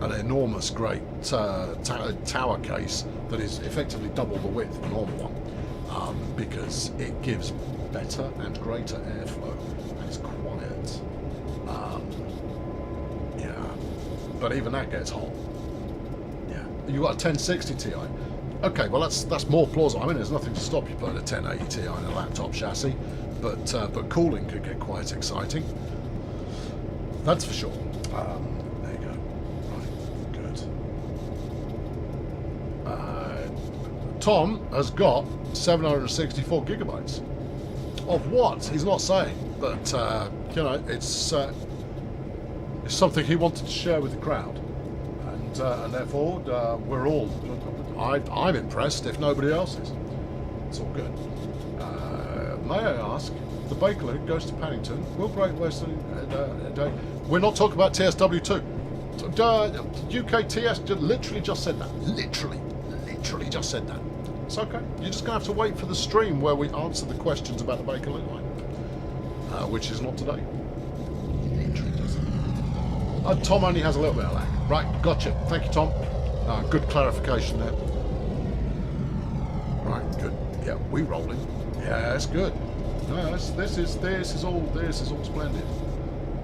an enormous great tower case that is effectively double the width of a normal one. Because it gives better and greater airflow. It's quiet. Yeah, but even that gets hot. Yeah, you got a 1060 Ti. Okay, well that's more plausible. I mean, there's nothing to stop you putting a 1080 Ti in a laptop chassis, but cooling could get quite exciting. That's for sure. There you go. Right, good. Tom has got 764 gigabytes. Of what? He's not saying, but you know, it's something he wanted to share with the crowd, and therefore we're all. I'm impressed if nobody else is. It's all good. May I ask, the Bakerloo goes to Paddington. Will Great Western? We're not talking about TSW2. UKTS literally just said that. Literally just said that. It's okay. You're just going to have to wait for the stream where we answer the questions about the Bakerloo line, which is not today. Literally does. Tom only has a little bit of lag. Right, gotcha. Thank you, Tom. Good clarification there. Right, good. Yeah, we rolling. Yeah, that's good. No, this is all splendid.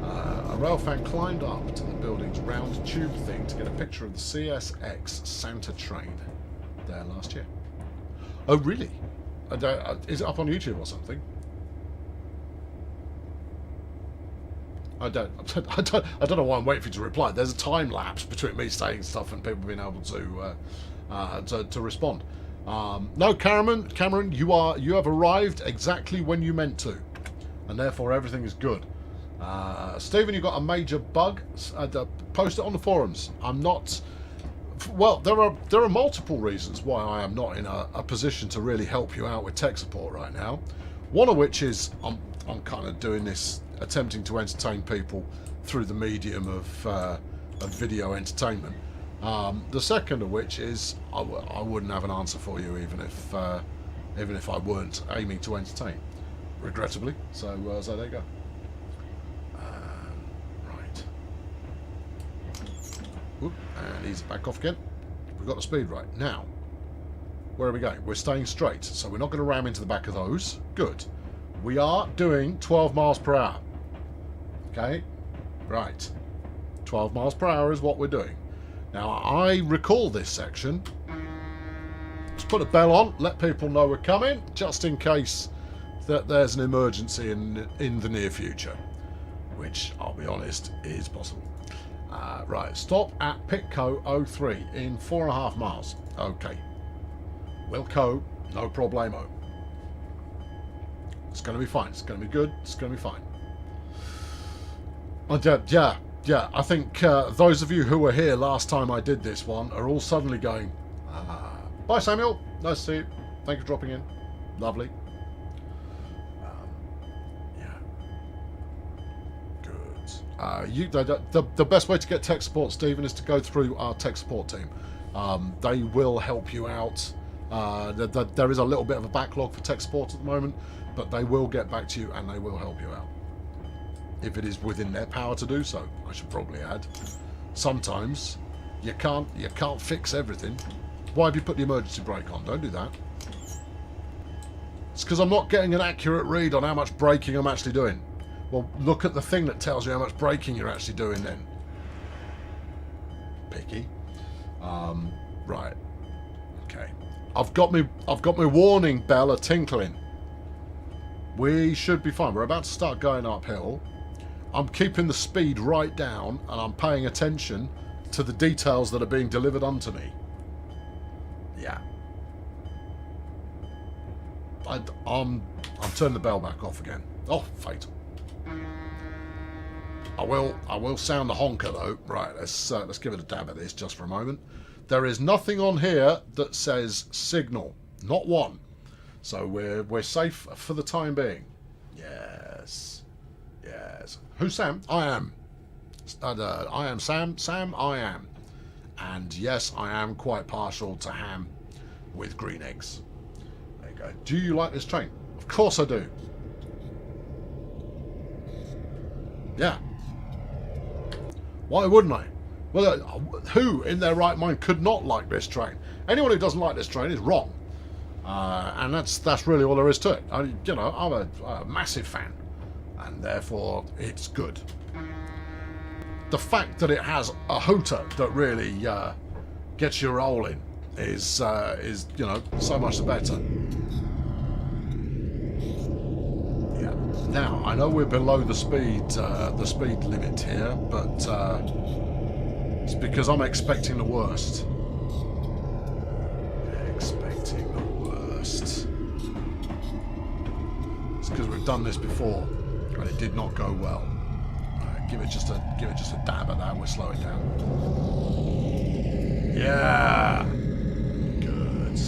A rail fan climbed up to the building's round tube thing to get a picture of the CSX Santa train there last year. Oh, really? Is it up on YouTube or something? I don't know why I'm waiting for you to reply. There's a time lapse between me saying stuff and people being able to respond. No, Cameron, you have arrived exactly when you meant to, and therefore everything is good. Stephen, you got a major bug. Post it on the forums. I'm not. Well, there are multiple reasons why I am not in a position to really help you out with tech support right now. One of which is I'm kind of doing this, attempting to entertain people through the medium of video entertainment. The second of which is I wouldn't have an answer for you even if I weren't aiming to entertain, regrettably. So there you go. Right. Oop, and he's back off again. We've got the speed right. Now, where are we going? We're staying straight, so we're not going to ram into the back of those. Good. We are doing 12 miles per hour. Okay? Right. 12 miles per hour is what we're doing. Now, I recall this section. Let's put a bell on, let people know we're coming, just in case that there's an emergency in the near future, which, I'll be honest, is possible. Right, stop at Pitco 03 in 4.5 miles. Okay. Wilco, no problemo. It's going to be fine. It's going to be good. It's going to be fine. And yeah, I think those of you who were here last time I did this one are all suddenly going, bye Samuel, nice to see you. Thank you for dropping in. Lovely. The best way to get tech support, Stephen, is to go through our tech support team. They will help you out. There is a little bit of a backlog for tech support at the moment, but they will get back to you and they will help you out. If it is within their power to do so, I should probably add. Sometimes you can't fix everything. Why have you put the emergency brake on? Don't do that. It's because I'm not getting an accurate read on how much braking I'm actually doing. Well, look at the thing that tells you how much braking you're actually doing then. Picky. Right. Okay. I've got my warning bell a tinkling. We should be fine. We're about to start going uphill. I'm keeping the speed right down and I'm paying attention to the details that are being delivered onto me. Yeah. I'm turning the bell back off again. Oh, fatal. I will sound the honker though. Right, let's give it a dab at this just for a moment. There is nothing on here that says signal, not one. So we're safe for the time being. Yes, yes. Who's Sam? I am. I am Sam. Sam, I am. And yes, I am quite partial to ham with green eggs. There you go. Do you like this train? Of course I do. Yeah. Why wouldn't I? Well, who in their right mind could not like this train? Anyone who doesn't like this train is wrong. And that's really all there is to it. I'm a massive fan. And therefore, it's good. The fact that it has a hooter that really gets you rolling is so much the better. Now, I know we're below the speed limit here, but it's because I'm expecting the worst. Expecting the worst. It's because we've done this before, and it did not go well. Give it just a dab at that. We're slowing down. Yeah. Good.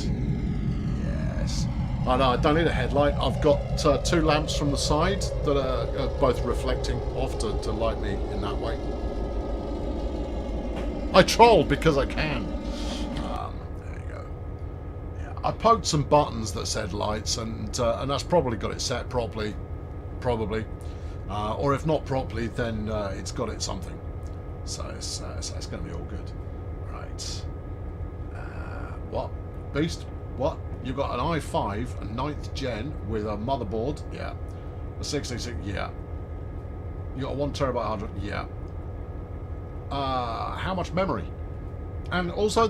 Yes. Oh, no, I don't need a headlight. I've got 2 lamps from the side that are both reflecting off to light me in that way. I troll because I can. There you go. Yeah, I poked some buttons that said lights, and that's probably got it set properly. Probably. Or if not properly, then it's got it something. So it's going to be all good. Right. What? Beast? What? You've got an i5, a 9th gen with a motherboard, yeah. A 66, yeah. You got a 1 terabyte hard drive, yeah. How much memory? And also,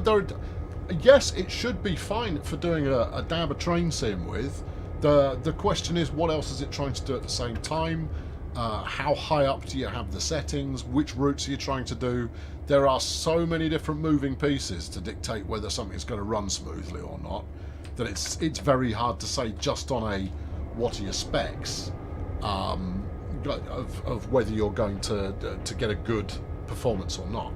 yes, it should be fine for doing a dab of train sim with. The question is, what else is it trying to do at the same time? How high up do you have the settings? Which routes are you trying to do? There are so many different moving pieces to dictate whether something's going to run smoothly or not, that it's very hard to say just on a what are your specs of whether you're going to get a good performance or not.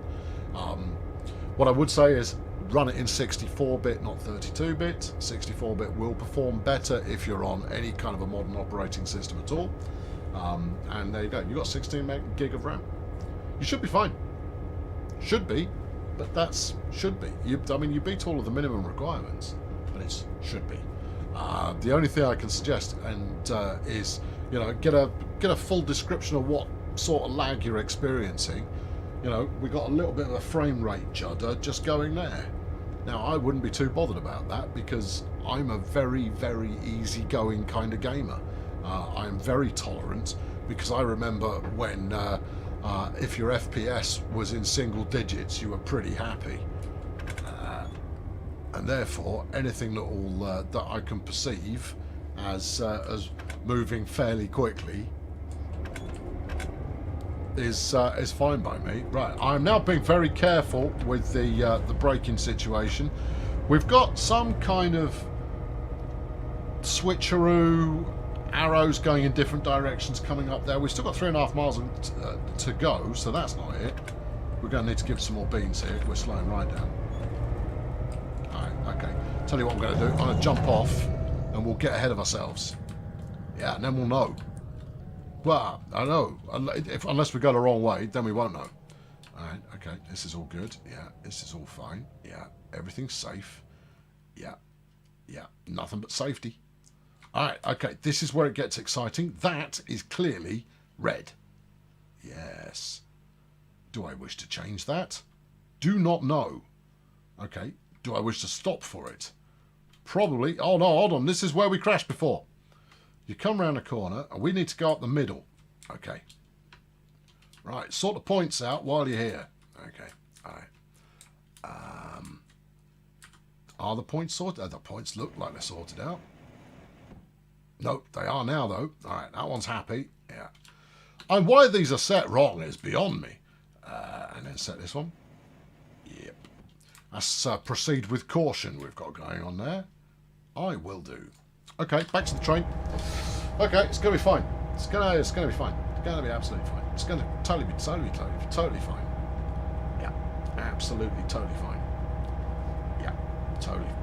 What I would say is run it in 64-bit, not 32-bit. 64-bit will perform better if you're on any kind of a modern operating system at all. And there you go. You've got 16 gig of RAM. You should be fine. Should be, but that's should be. You beat all of the minimum requirements, but it should be. The only thing I can suggest is get a full description of what sort of lag you're experiencing. We got a little bit of a frame rate judder just going there. Now, I wouldn't be too bothered about that because I'm a very, very easygoing kind of gamer. I'm very tolerant because I remember when if your FPS was in single digits, you were pretty happy. And therefore, anything that I can perceive as moving fairly quickly is fine by me. Right, I'm now being very careful with the braking situation. We've got some kind of switcheroo, arrows going in different directions coming up there. We've still got 3.5 miles to go, so that's not it. We're going to need to give some more beans here. We're slowing right down. Alright, okay. Tell you what I'm going to do. I'm going to jump off and we'll get ahead of ourselves. Yeah, and then we'll know. Well, I know. Unless we go the wrong way, then we won't know. Alright, okay. This is all good. Yeah, this is all fine. Yeah, everything's safe. Yeah, yeah. Nothing but safety. Alright, okay. This is where it gets exciting. That is clearly red. Yes. Do I wish to change that? Do not know. Okay. Do I wish to stop for it? Probably. Oh, no, hold on. This is where we crashed before. You come round the corner, and we need to go up the middle. Okay. Right, sort the points out while you're here. Okay, all right. Are the points sorted? The points look like they're sorted out. Nope, they are now, though. All right, that one's happy. Yeah. And why these are set wrong is beyond me. And then set this one. Yep. Let's proceed with caution we've got going on there. I will do. Okay, back to the train. Okay, it's going to be fine. It's going to be fine. It's going to be absolutely fine. It's going to totally fine. Yeah, absolutely totally fine. Yeah, totally fine.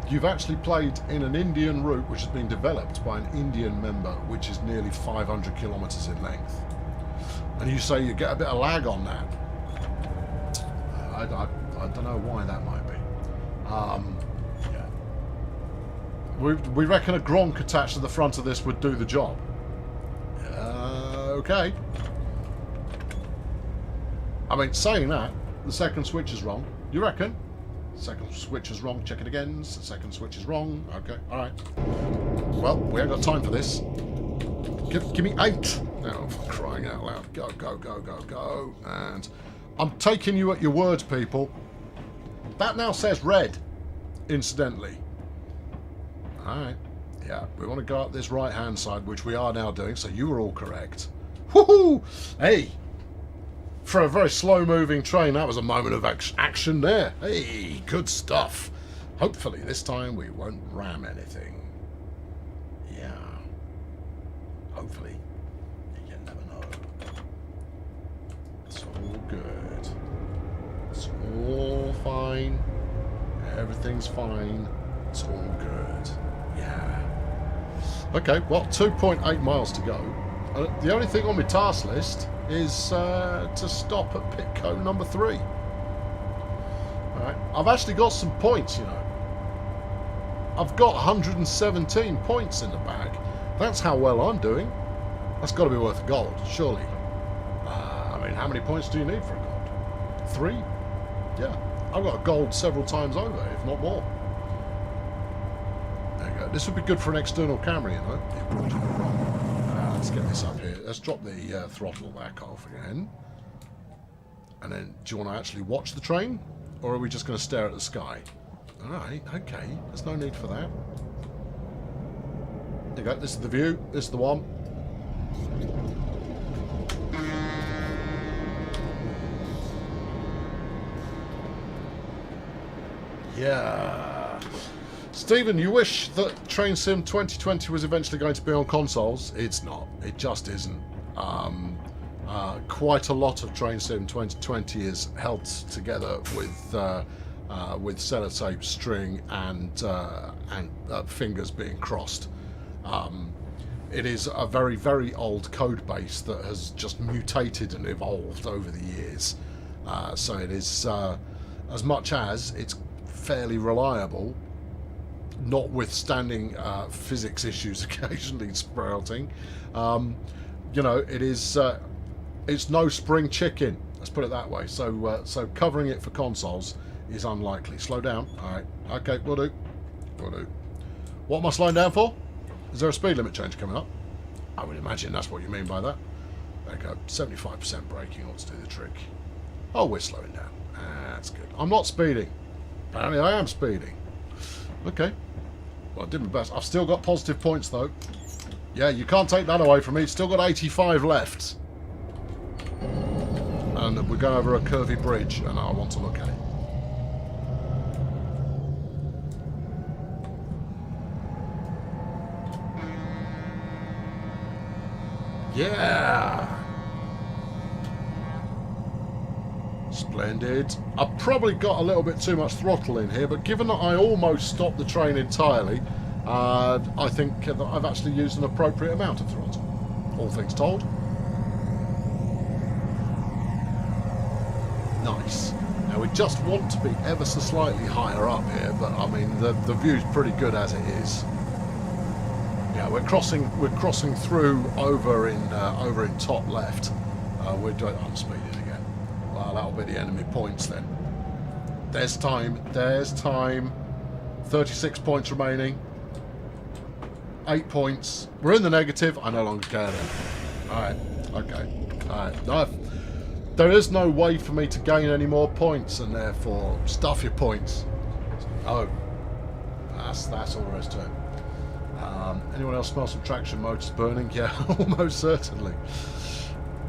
You've actually played in an Indian route which has been developed by an Indian member, which is nearly 500 kilometres in length. And you say you get a bit of lag on that. I don't know why that might be. Yeah. We reckon a Gronk attached to the front of this would do the job. Okay. I mean, saying that, the second switch is wrong. You reckon? Second switch is wrong. Check it again. The second switch is wrong. Okay. All right. Well, we ain't got time for this. Give me 8. Oh, for crying out loud. Go, go, go, go, go. And I'm taking you at your word, people. That now says red, incidentally. Alright. Yeah, we want to go up this right-hand side, which we are now doing, so you were all correct. Woohoo! Hey! For a very slow-moving train, that was a moment of action there. Hey, good stuff. Hopefully, this time we won't ram anything. Yeah. Hopefully. You never know. It's all good. It's all fine. Everything's fine. It's all good. Yeah. Okay, well, 2.8 miles to go. The only thing on my task list is to stop at Pitco number 3. Alright. I've actually got some points, you know. I've got 117 points in the bag. That's how well I'm doing. That's got to be worth gold, surely. I mean, how many points do you need for a gold? 3? Yeah. I've got a gold several times over, if not more. There you go. This would be good for an external camera, you know. Let's get this up here. Let's drop the throttle back off again. And then, do you want to actually watch the train? Or are we just going to stare at the sky? Alright, okay. There's no need for that. There you go. This is the view. This is the one. Yeah. Stephen, you wish that Train Sim 2020 was eventually going to be on consoles. It's not. It just isn't. Quite a lot of Train Sim 2020 is held together with sellotape string and fingers being crossed. It is a very, very old code base that has just mutated and evolved over the years. So it is, as much as it's fairly reliable, notwithstanding physics issues occasionally sprouting, you know, it is it's no spring chicken, let's put it that way. So covering it for consoles is unlikely. Slow down. Alright, okay, will do. What am I slowing down for? Is there a speed limit change coming up? I would imagine that's what you mean by that. There you go. 75% braking ought to do the trick. Oh, we're slowing down. That's good. I'm not speeding. Apparently I am speeding. Okay. Well, I did my best. I've still got positive points, though. Yeah, you can't take that away from me. It's still got 85 left. And we're going over a curvy bridge, and I want to look at it. Yeah! Splendid. I've probably got a little bit too much throttle in here, but given that I almost stopped the train entirely, I think that I've actually used an appropriate amount of throttle. All things told. Nice. Now we just want to be ever so slightly higher up here, but I mean the view's pretty good as it is. Yeah, we're crossing through over in top left. I'm speeding again. Well, that'll be the enemy points then. There's time. There's time. 36 points remaining. 8 points. We're in the negative. I no longer care then. Alright. Okay. Alright. No, there is no way for me to gain any more points, and therefore stuff your points. Oh. That's all there is to it. Anyone else smell some traction motors burning? Yeah, almost certainly.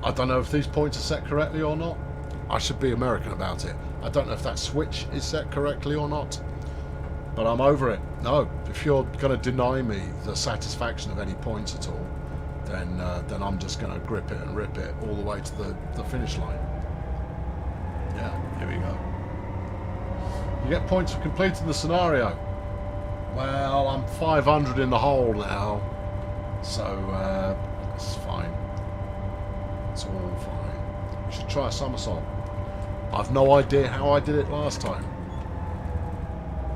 I don't know if these points are set correctly or not. I should be American about it. I don't know if that switch is set correctly or not. But I'm over it. No, if you're going to deny me the satisfaction of any points at all, then I'm just going to grip it and rip it all the way to the finish line. Yeah, here we go. You get points for completing the scenario. Well, I'm 500 in the hole now, so it's fine. It's all fine. We should try a somersault. I've no idea how I did it last time.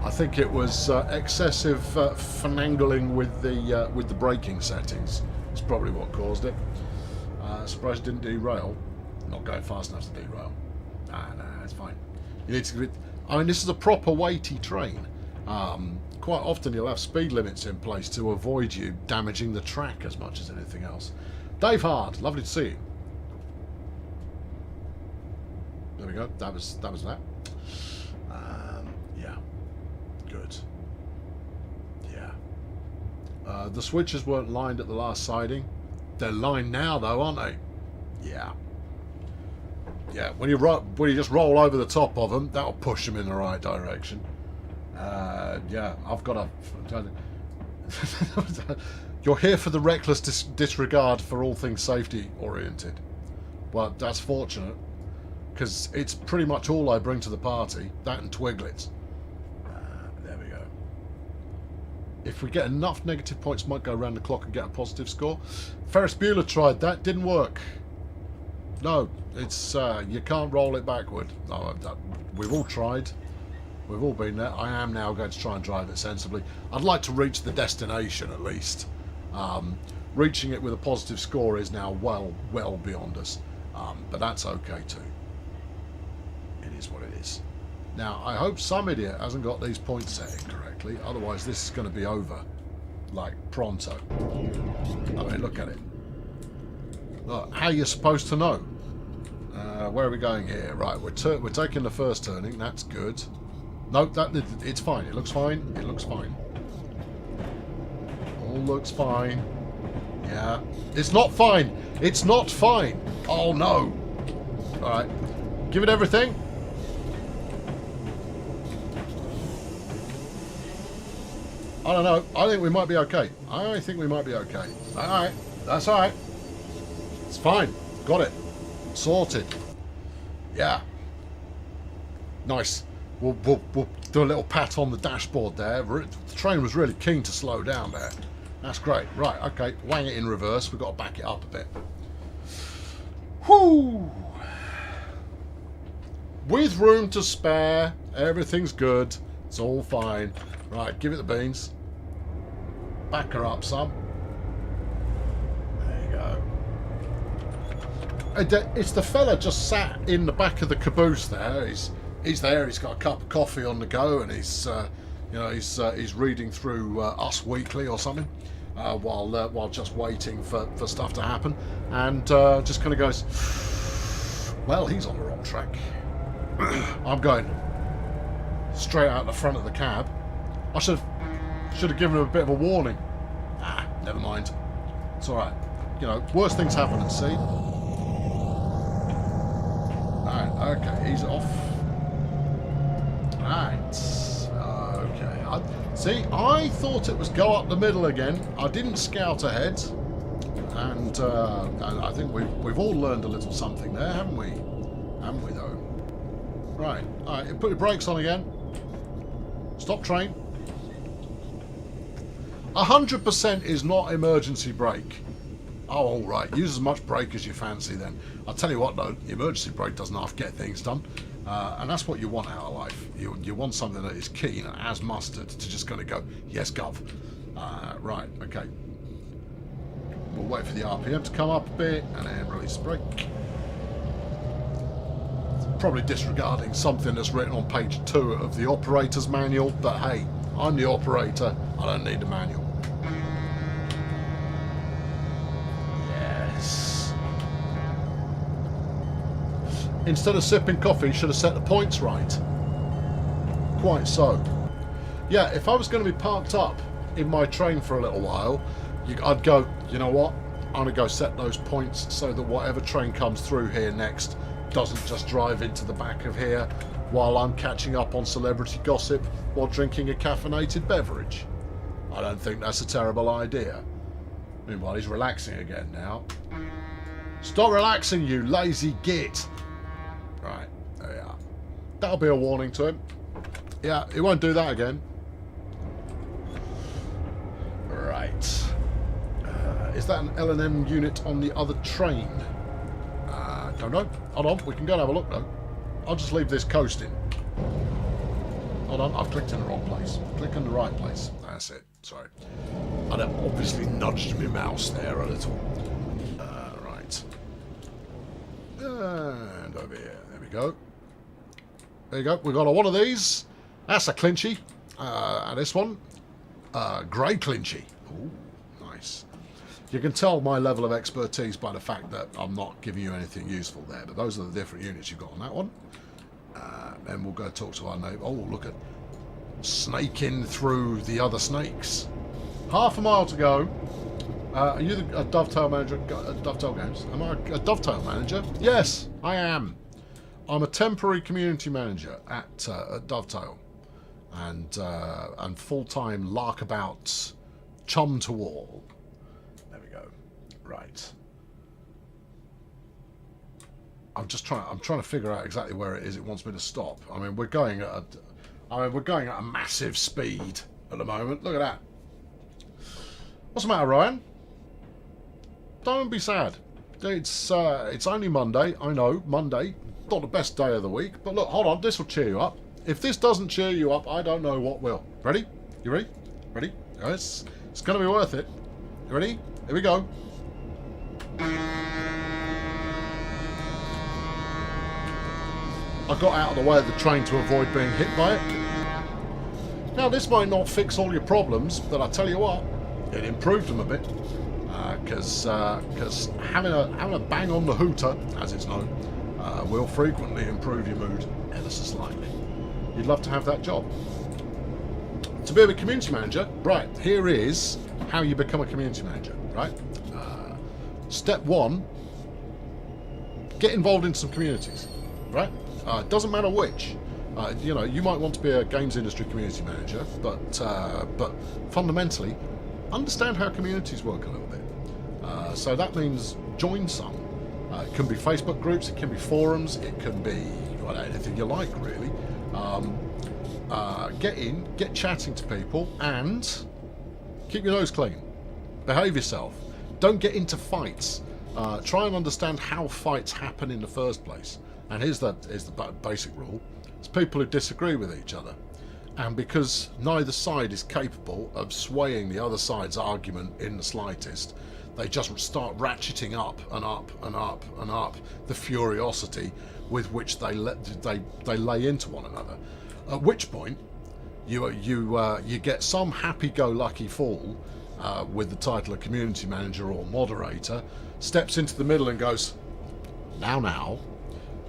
I think it was excessive finagling with the braking settings. It's probably what caused it. Surprised it didn't derail. Not going fast enough to derail. Nah, it's fine. You need to. I mean, this is a proper weighty train. Quite often you'll have speed limits in place to avoid you damaging the track as much as anything else. Dave Hard, lovely to see you. There we go. That was that. Yeah. Good. Yeah. The switches weren't lined at the last siding. They're lined now, though, aren't they? Yeah. Yeah. When you just roll over the top of them, that'll push them in the right direction. Yeah, I've got a... You're here for the reckless disregard for all things safety oriented. Well, that's fortunate, because it's pretty much all I bring to the party. That and Twiglets. There we go. If we get enough negative points, might go around the clock and get a positive score. Ferris Bueller tried that, didn't work. No, it's you can't roll it backward. No, we've all tried. We've all been there. I am now going to try and drive it sensibly. I'd like to reach the destination at least. Reaching it with a positive score is now well beyond us. But that's okay too. It is what it is. Now, I hope some idiot hasn't got these points set incorrectly. Otherwise, this is going to be over. Like, pronto. I mean, look at it. Look, how are you supposed to know? Where are we going here? Right, we're taking the first turning. That's good. Nope, it's fine. It looks fine. It looks fine. All looks fine. Yeah. It's not fine. It's not fine. Oh, no. All right. Give it everything. I don't know. I think we might be okay. I think we might be okay. All right. That's all right. It's fine. Got it. Sorted. Yeah. Nice. We'll do a little pat on the dashboard there. The train was really keen to slow down there. That's great. Right, okay. Wang it in reverse. We've got to back it up a bit. Whoo! With room to spare. Everything's good. It's all fine. Right, give it the beans. Back her up some. There you go. It's the fella just sat in the back of the caboose there. He's there. He's got a cup of coffee on the go, and he's reading through Us Weekly or something. while just waiting for stuff to happen, and just kind of goes, well, he's on the wrong track. I'm going straight out the front of the cab. I should have given him a bit of a warning. Never mind. It's all right. You know, worse things happen at sea. Right, okay, he's off. Right, okay. I thought it was go up the middle again. I didn't scout ahead, and I think we've all learned a little something there, haven't we? Haven't we though? Right, all right. Put your brakes on again. Stop train. 100% is not emergency brake. Oh, all right. Use as much brake as you fancy then. I'll tell you what, though. The emergency brake doesn't half get things done. And that's what you want out of life. You want something that is keen as mustard to just kind of go, yes, gov. Right, okay. We'll wait for the RPM to come up a bit and then release the brake. Probably disregarding something that's written on page 2 of the operator's manual, but hey, I'm the operator. I don't need the manual. Instead of sipping coffee, should have set the points right. Quite so. Yeah, if I was going to be parked up in my train for a little while, I'd go, you know what? I'm going to go set those points so that whatever train comes through here next doesn't just drive into the back of here while I'm catching up on celebrity gossip while drinking a caffeinated beverage. I don't think that's a terrible idea. Meanwhile, he's relaxing again now. Stop relaxing, you lazy git. Right, there we are. That'll be a warning to him. Yeah, he won't do that again. Right. Is that an L&M unit on the other train? Don't know. Hold on, we can go and have a look though. I'll just leave this coasting. Hold on, I've clicked in the wrong place. Click in the right place. That's it. Sorry. I'd have obviously nudged my mouse there a little. Right. And over here. There we go. There you go. We've got one of these. That's a Clinchy. And this one, grey Clinchy. Ooh, nice. You can tell my level of expertise by the fact that I'm not giving you anything useful there. But those are the different units you've got on that one. Then we'll go talk to our neighbour. Oh, look at snaking through the other snakes. Half a mile to go. Are you a Dovetail manager at Dovetail Games? Am I a Dovetail manager? Yes, I am. I'm a temporary community manager at Dovetail, and full-time larkabout chum to all. There we go. Right. I'm trying to figure out exactly where it is it wants me to stop. I mean, we're going at a massive speed at the moment. Look at that. What's the matter, Ryan? Don't be sad. It's only Monday. I know, Monday. Not the best day of the week. But look, hold on. This will cheer you up. If this doesn't cheer you up, I don't know what will. Ready? You ready? Ready? It's going to be worth it. You ready? Here we go. I got out of the way of the train to avoid being hit by it. Now, this might not fix all your problems, but I tell you what, it improved them a bit. Because having a bang on the hooter, as it's known, will frequently improve your mood ever so slightly. You'd love to have that job. To be a community manager, right, here is how you become a community manager, right? Step 1, get involved in some communities, right? It doesn't matter which. You know, you might want to be a games industry community manager, but fundamentally, understand how communities work a little bit. So that means join some. It can be Facebook groups, it can be forums, it can be anything you like, really. Get in, get chatting to people, and keep your nose clean. Behave yourself. Don't get into fights. Try and understand how fights happen in the first place. And here's the basic rule. It's people who disagree with each other. And because neither side is capable of swaying the other side's argument in the slightest, they just start ratcheting up and up and up and up the furiosity with which they lay into one another. At which point, you get some happy-go-lucky fool with the title of community manager or moderator, steps into the middle and goes, now.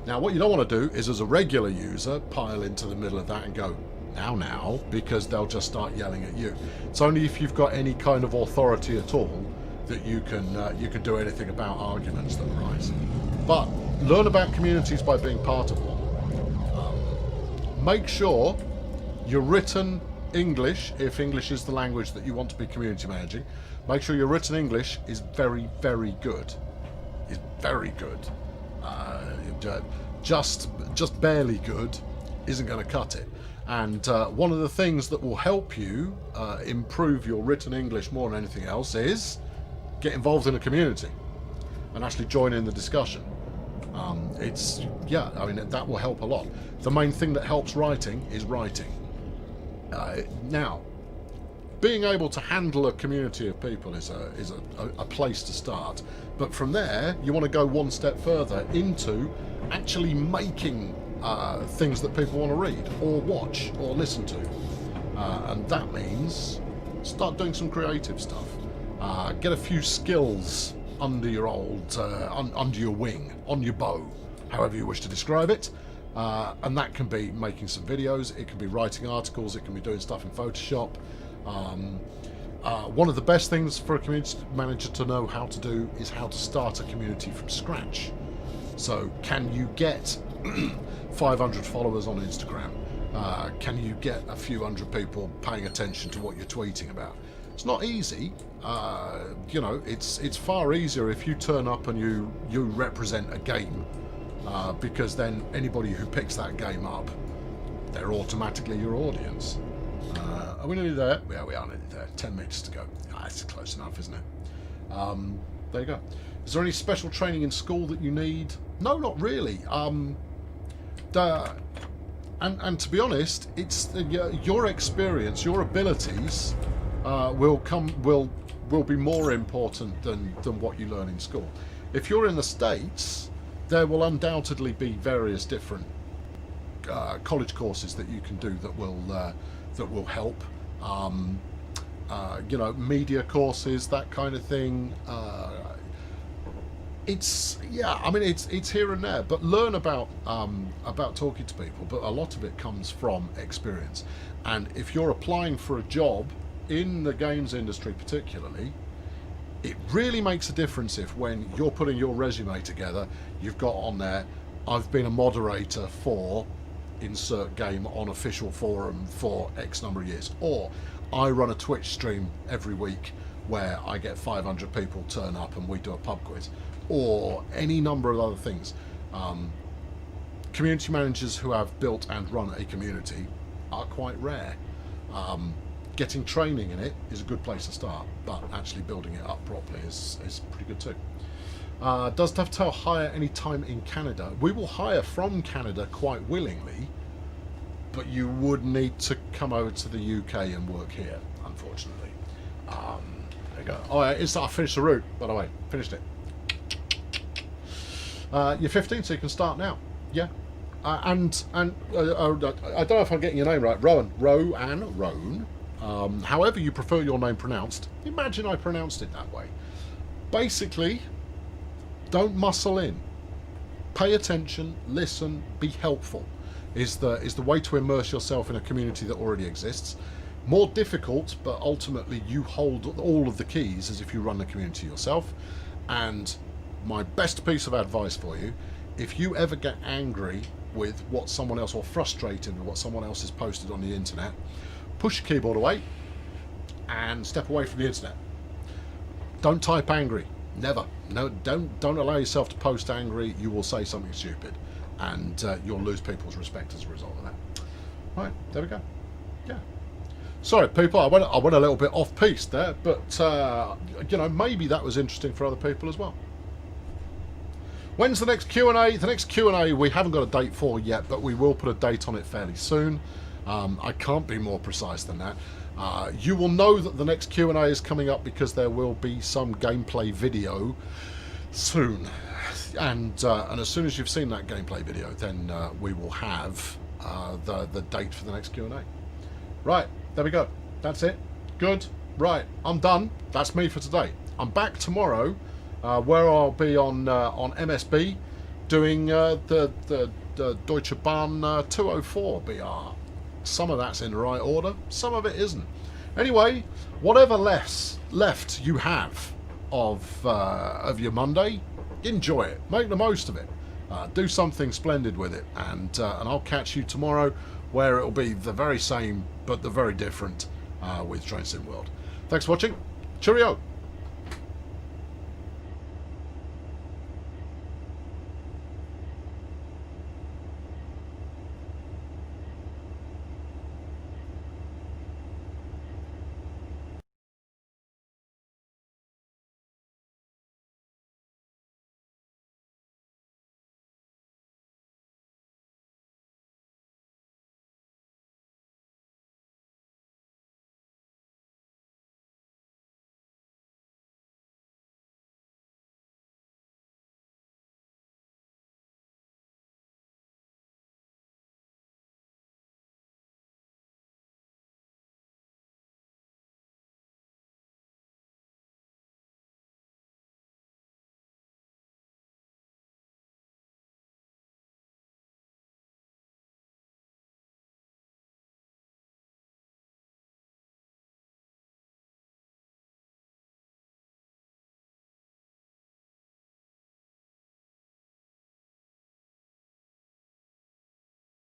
Now, what you don't want to do is, as a regular user, pile into the middle of that and go, now, because they'll just start yelling at you. It's only if you've got any kind of authority at all that you can do anything about arguments that arise. But learn about communities by being part of one. Make sure your written English, if English is the language that you want to be community managing, make sure your written English is very, very good. Is very good. Just barely good isn't going to cut it. And one of the things that will help you improve your written English more than anything else is get involved in a community and actually join in the discussion. That will help a lot. The main thing that helps writing is writing. Now, being able to handle a community of people is a place to start. But from there, you want to go one step further into actually making things that people want to read or watch or listen to. And that means start doing some creative stuff. Get a few skills under your under your wing, on your bow, however you wish to describe it. And that can be making some videos, it can be writing articles, it can be doing stuff in Photoshop. One of the best things for a community manager to know how to do is how to start a community from scratch. So can you get 500 followers on Instagram? Can you get a few hundred people paying attention to what you're tweeting about? It's not easy. It's far easier if you turn up and you represent a game, because then anybody who picks that game up, they're automatically your audience. Are we nearly there? Yeah, we are nearly there. 10 minutes to go. It's close enough, isn't it? There you go. Is there any special training in school that you need? No, not really. And to be honest, it's your experience, your abilities will be more important than what you learn in school. If you're in the States, there will undoubtedly be various different college courses that you can do that will help. Media courses, that kind of thing. It's here and there, but learn about talking to people. But a lot of it comes from experience. And if you're applying for a job in the games industry, particularly, it really makes a difference if, when you're putting your resume together, you've got on there, I've been a moderator for insert game on official forum for X number of years, or I run a Twitch stream every week where I get 500 people turn up and we do a pub quiz, or any number of other things. Community managers who have built and run a community are quite rare. Getting training in it is a good place to start, but actually building it up properly is pretty good too. Does Dovetail hire any time in Canada? We will hire from Canada quite willingly, but you would need to come over to the UK and work here, unfortunately. There you go. Oh, I finished the route, by the way. Finished it. You're 15, so you can start now. Yeah. I don't know if I'm getting your name right. Rowan. However you prefer your name pronounced. Imagine I pronounced it that way. Basically, don't muscle in. Pay attention, listen, be helpful. Is the way to immerse yourself in a community that already exists. More difficult, but ultimately you hold all of the keys as if you run the community yourself. And my best piece of advice for you, if you ever get angry with what someone else, or frustrated with what someone else has posted on the internet, push your keyboard away and step away from the internet. Don't type angry. Never. No, don't allow yourself to post angry. You will say something stupid, and you'll lose people's respect as a result of that. Right, there we go. Yeah. Sorry, people, I went a little bit off piece there, but maybe that was interesting for other people as well. When's the next Q&A? The next Q&A we haven't got a date for yet, but we will put a date on it fairly soon. I can't be more precise than that. You will know that the next Q&A is coming up because there will be some gameplay video soon. And as soon as you've seen that gameplay video, then we will have the date for the next Q&A. Right, there we go. That's it. Good. right, I'm done. That's me for today. I'm back tomorrow, where I'll be on MSB doing the Deutsche Bahn 204 BR. Some of that's in the right order, some of it isn't. Anyway, whatever left you have of your Monday, enjoy it. Make the most of it. Do something splendid with it, and I'll catch you tomorrow, where it'll be the very same but the very different with Train Sim World. Thanks for watching. Cheerio.